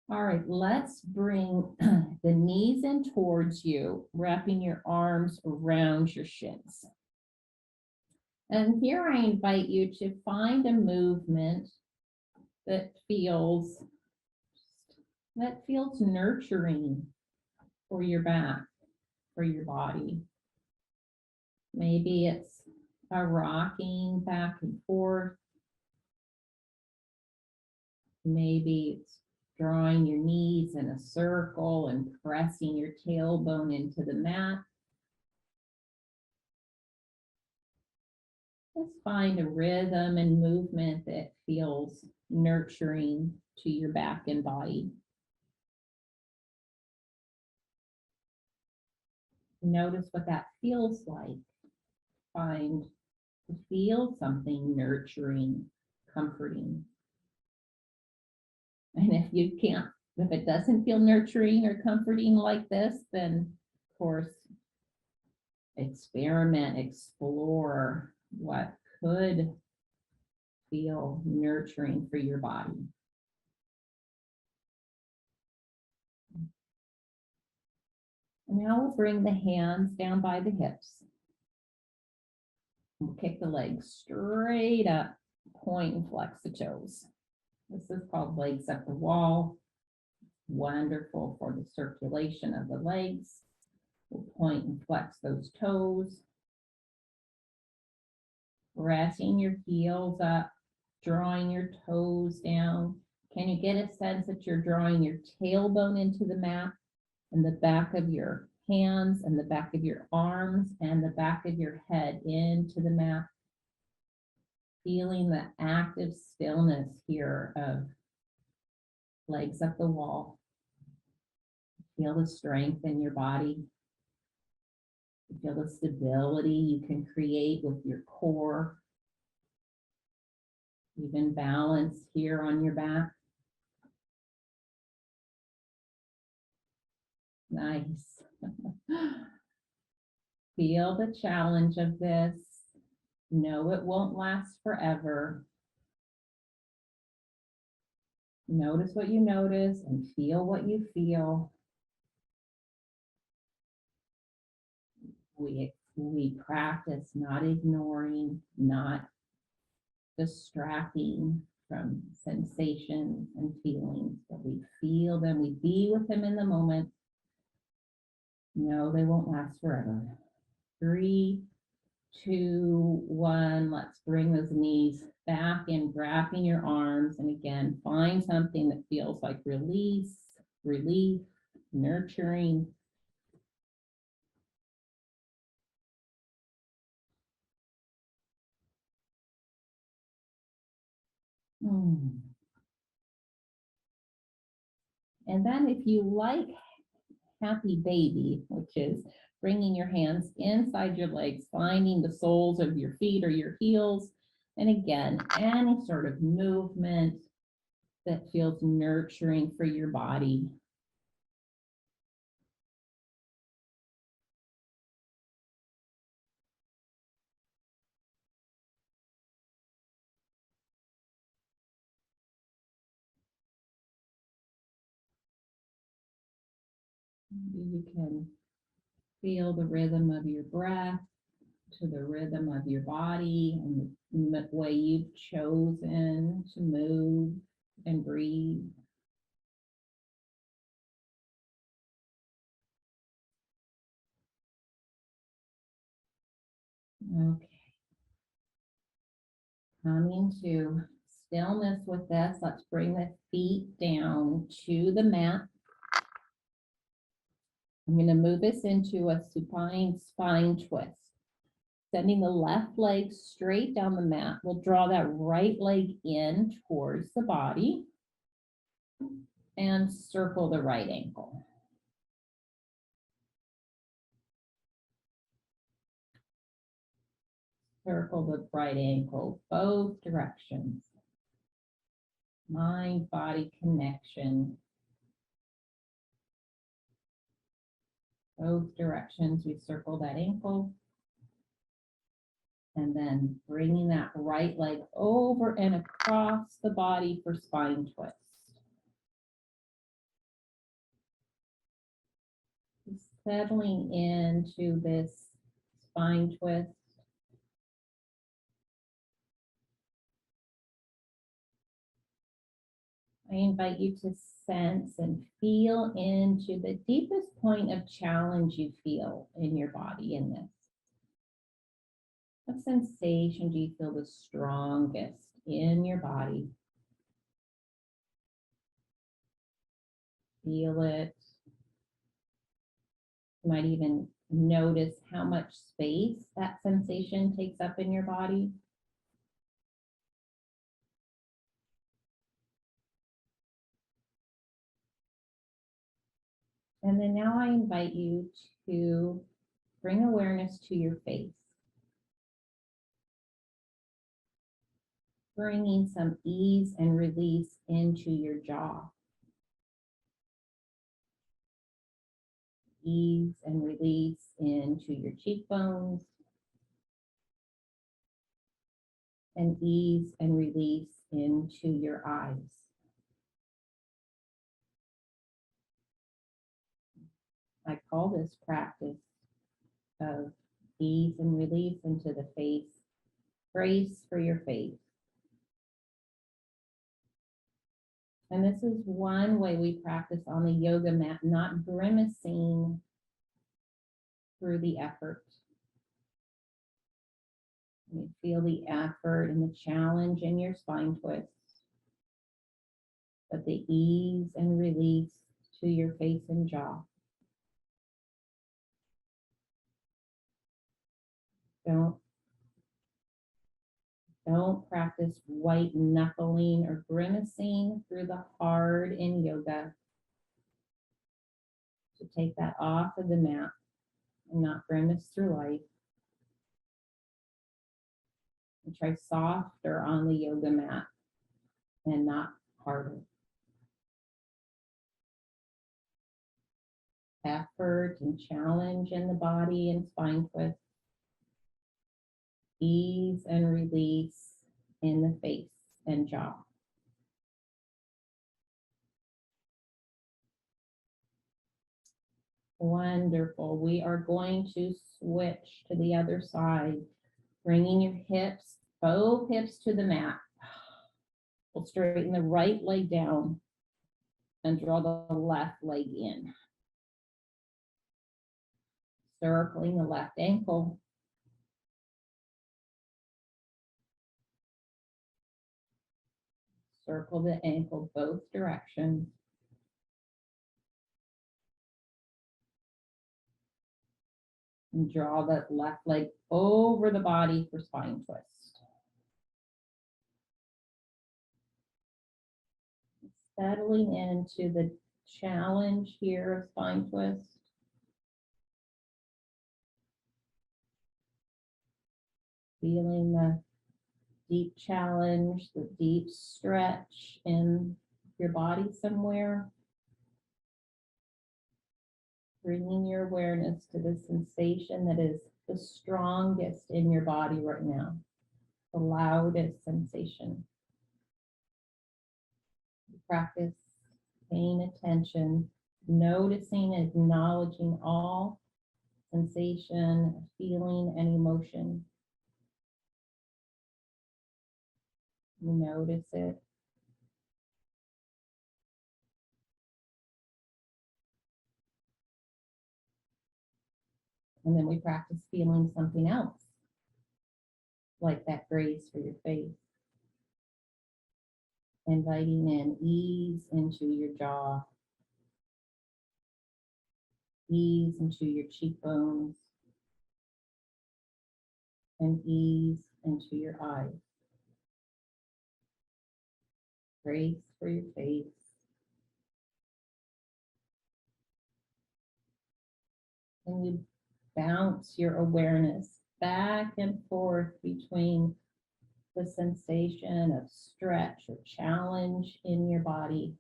All right, let's bring the knees in towards you, wrapping your arms around your shins. And here I invite you to find a movement that feels nurturing for your back, for your body. Maybe it's a rocking back and forth. Maybe it's drawing your knees in a circle and pressing your tailbone into the mat. Just find a rhythm and movement that feels nurturing to your back and body. Notice what that feels like. Feel something nurturing, comforting. And if it doesn't feel nurturing or comforting like this, then of course, explore what could feel nurturing for your body. And now we'll bring the hands down by the hips. We'll kick the legs straight up, point and flex the toes. This is called legs up the wall. Wonderful for the circulation of the legs. We'll point and flex those toes. Pressing your heels up, drawing your toes down. Can you get a sense that you're drawing your tailbone into the mat and the back of your hands and the back of your arms and the back of your head into the mat? Feeling the active stillness here of legs up the wall. Feel the strength in your body. Feel the stability you can create with your core. Even balance here on your back. Nice. Feel the challenge of this. Know it won't last forever. Notice what you notice and feel what you feel. We practice not ignoring, not distracting from sensations and feelings, but we feel them, we be with them in the moment. No, they won't last forever. 3, 2, 1. Let's bring those knees back in, wrapping your arms. And again, find something that feels like release, relief, nurturing. And then if you like happy baby, which is bringing your hands inside your legs, finding the soles of your feet or your heels. And again, any sort of movement that feels nurturing for your body. Maybe you can feel the rhythm of your breath to the rhythm of your body and the way you've chosen to move and breathe. Okay. Coming to stillness with this, let's bring the feet down to the mat. I'm going to move us into a supine spine twist. Sending the left leg straight down the mat. We'll draw that right leg in towards the body and circle the right ankle. Circle the right ankle both directions. Mind-body connection. Both directions, we circle that ankle. And then bringing that right leg over and across the body for spine twist. Settling into this spine twist. I invite you to sense and feel into the deepest point of challenge you feel in your body in this. What sensation do you feel the strongest in your body? Feel it. You might even notice how much space that sensation takes up in your body. And then now I invite you to bring awareness to your face. Bringing some ease and release into your jaw. Ease and release into your cheekbones. And ease and release into your eyes. I call this practice of ease and release into the face, grace for your face. And this is one way we practice on the yoga mat, not grimacing through the effort. You feel the effort and the challenge in your spine twists, but the ease and release to your face and jaw. Don't practice white knuckling or grimacing through the hard in yoga. To take that off of the mat and not grimace through life. And try softer on the yoga mat and not harder. Effort and challenge in the body and spine twist. Ease and release in the face and jaw. Wonderful. We are going to switch to the other side, bringing your hips, both hips to the mat. We'll straighten the right leg down and draw the left leg in. Circling the left ankle. Circle the ankle both directions. And draw that left leg over the body for spine twist. Settling into the challenge here of spine twist. Feeling the deep challenge, the deep stretch in your body somewhere. Bringing your awareness to the sensation that is the strongest in your body right now, the loudest sensation. Practice paying attention Noticing and acknowledging all sensation, feeling, and emotion. You notice it. And then we practice feeling something else, like that grace for your face. Inviting in ease into your jaw, ease into your cheekbones, and ease into your eyes. Grace for your face. And you bounce your awareness back and forth between the sensation of stretch or challenge in your body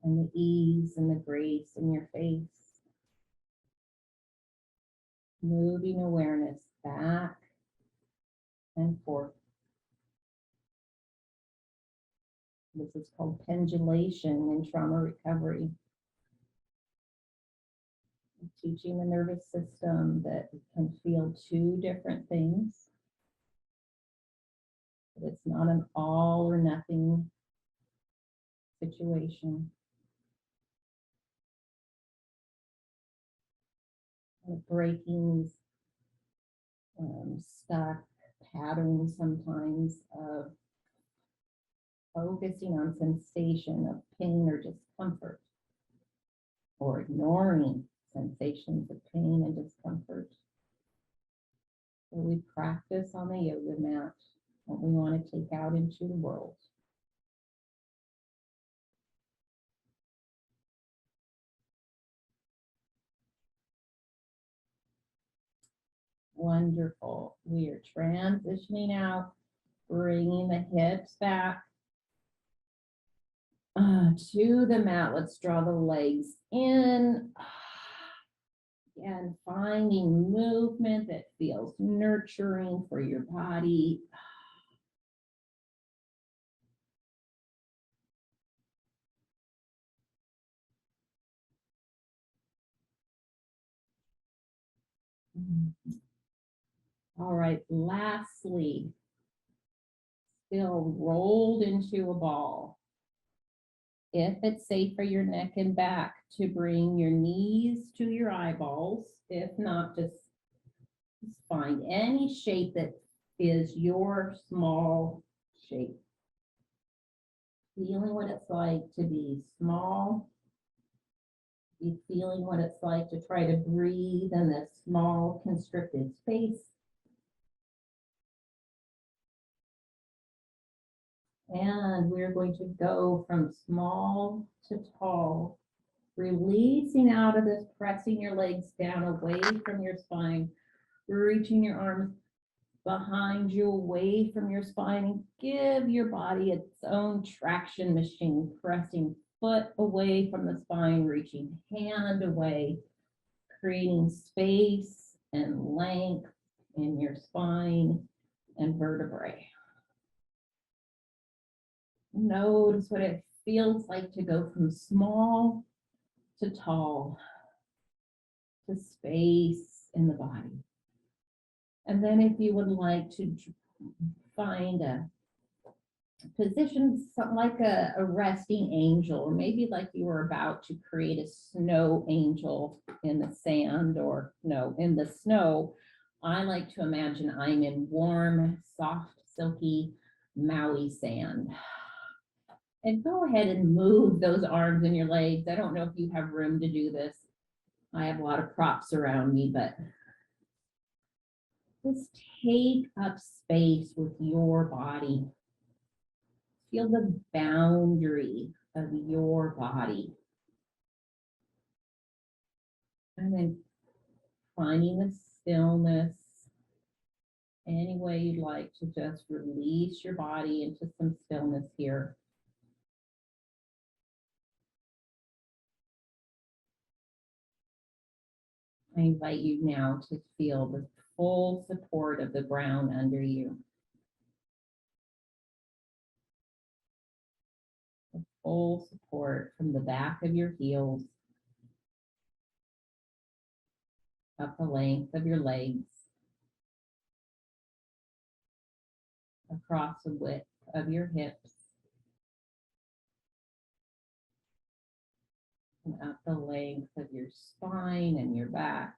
and the ease and the grace in your face. Moving awareness back and forth. This is called pendulation in trauma recovery. Teaching the nervous system that it can feel two different things. That it's not an all or nothing situation. Breaking stuck patterns sometimes of focusing on sensation of pain or discomfort, or ignoring sensations of pain and discomfort. So we practice on the yoga mat what we want to take out into the world. Wonderful. We are transitioning out, bringing the hips back to the mat. Let's draw the legs in. And finding movement that feels nurturing for your body. All right, lastly, still rolled into a ball. If it's safe for your neck and back, to bring your knees to your eyeballs. If not, just find any shape that is your small shape. Feeling what it's like to be small. Be feeling what it's like to try to breathe in this small constricted space. And we're going to go from small to tall, releasing out of this, pressing your legs down away from your spine, reaching your arms behind you, away from your spine, and give your body its own traction machine, pressing foot away from the spine, reaching hand away, creating space and length in your spine and vertebrae. Notice what it feels like to go from small to tall, to space in the body. And then if you would like to find a position, something like a resting angel, or maybe like you were about to create a snow angel in the sand, or no, in the snow. I like to imagine I'm in warm, soft, silky Maui sand. And go ahead and move those arms and your legs. I don't know if you have room to do this. I have a lot of props around me, but just take up space with your body. Feel the boundary of your body. And then finding the stillness, any way you'd like to just release your body into some stillness here. I invite you now to feel the full support of the ground under you. The full support from the back of your heels up the length of your legs, across the width of your hips, and up the length of your spine and your back.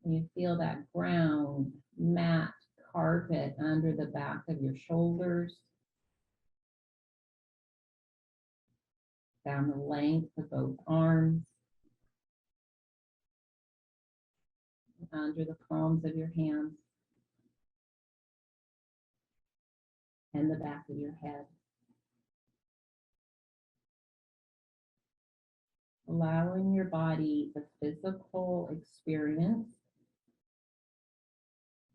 And you feel that ground, mat, carpet under the back of your shoulders, down the length of both arms, under the palms of your hands, and the back of your head. Allowing your body the physical experience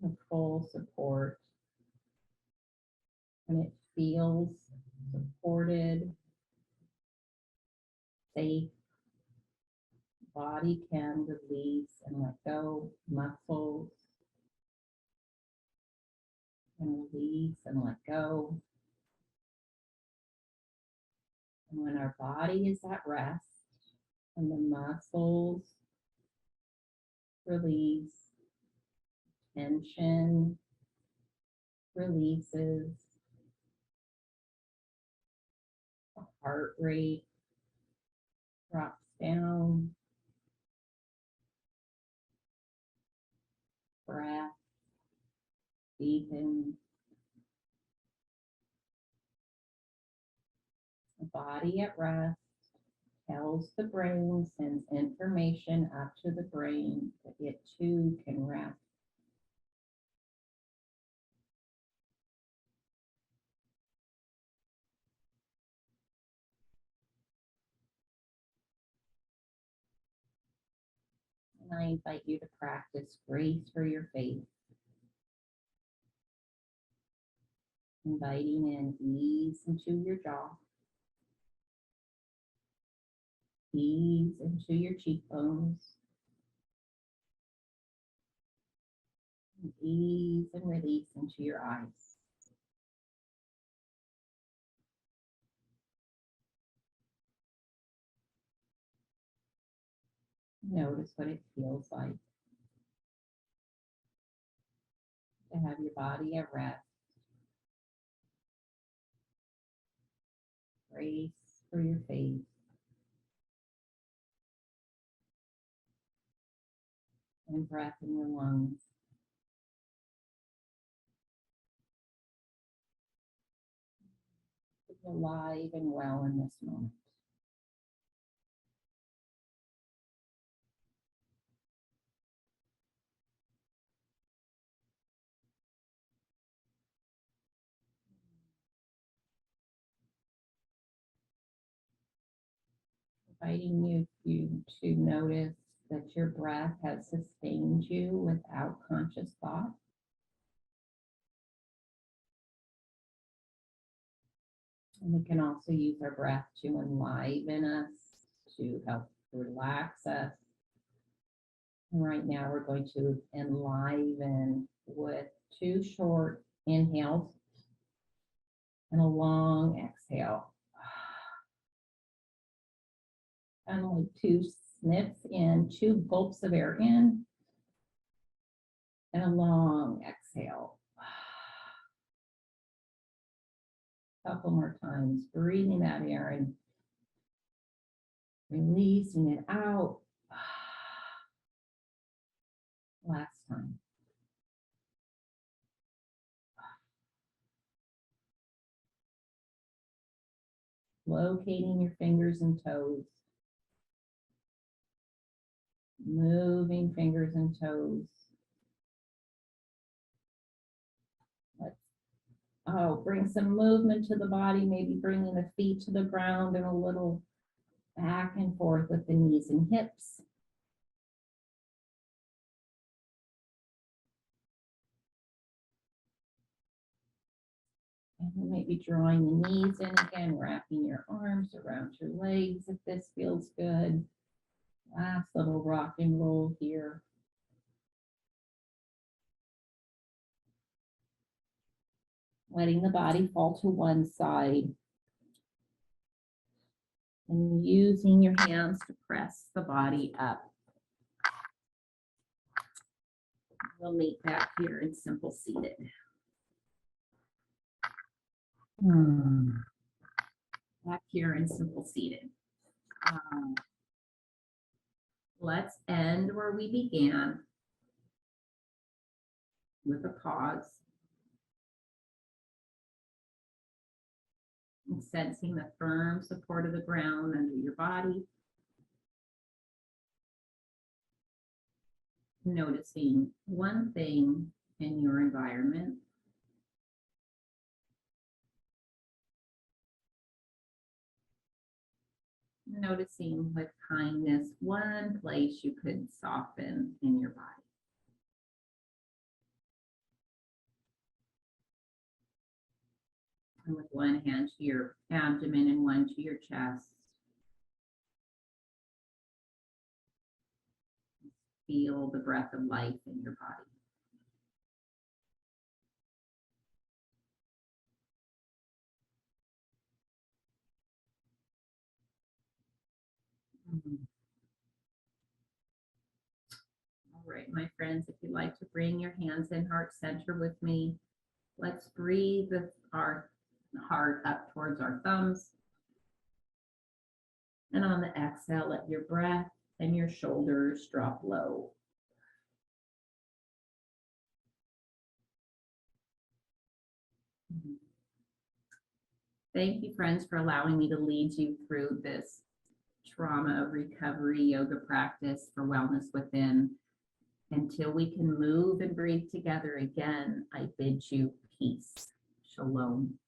of full support, and it feels supported, safe. Body can release and let go muscles, and release and let go. And when our body is at rest and the muscles release, tension releases, the heart rate drops down, breath deepens, the body at rest tells the brain, sends information up to the brain that it too can rest. And I invite you to practice grace for your faith, inviting in ease into your jaw, ease into your cheekbones, and ease and release into your eyes. Notice what it feels like to have your body at rest. Grace for your faith. And breath in your lungs. Feel alive and well in this moment. Inviting you to notice that your breath has sustained you without conscious thought. And we can also use our breath to enliven us, to help relax us. And right now we're going to enliven with 2 short inhales and a long exhale. And like 2 sniffs in, 2 gulps of air in, and a long exhale. A couple more times, breathing that air in, releasing it out. Last time. Locating your fingers and toes. Moving fingers and toes. Bring some movement to the body, maybe bringing the feet to the ground and a little back and forth with the knees and hips. And maybe drawing the knees in again, wrapping your arms around your legs if this feels good. Last little rock and roll here. letting the body fall to one side and using your hands to press the body up. We'll meet back here in simple seated. Back here in simple seated. Let's end where we began, with a pause. And sensing the firm support of the ground under your body. Noticing one thing in your environment. Noticing with kindness one place you could soften in your body. And with one hand to your abdomen and one to your chest. Feel the breath of life in your body. All right, my friends, if you'd like to bring your hands in heart center with me, let's breathe our heart up towards our thumbs. And on the exhale, let your breath and your shoulders drop low. Thank you, friends, for allowing me to lead you through this trauma of recovery yoga practice for wellness within. Until we can move and breathe together again, I bid you peace. Shalom.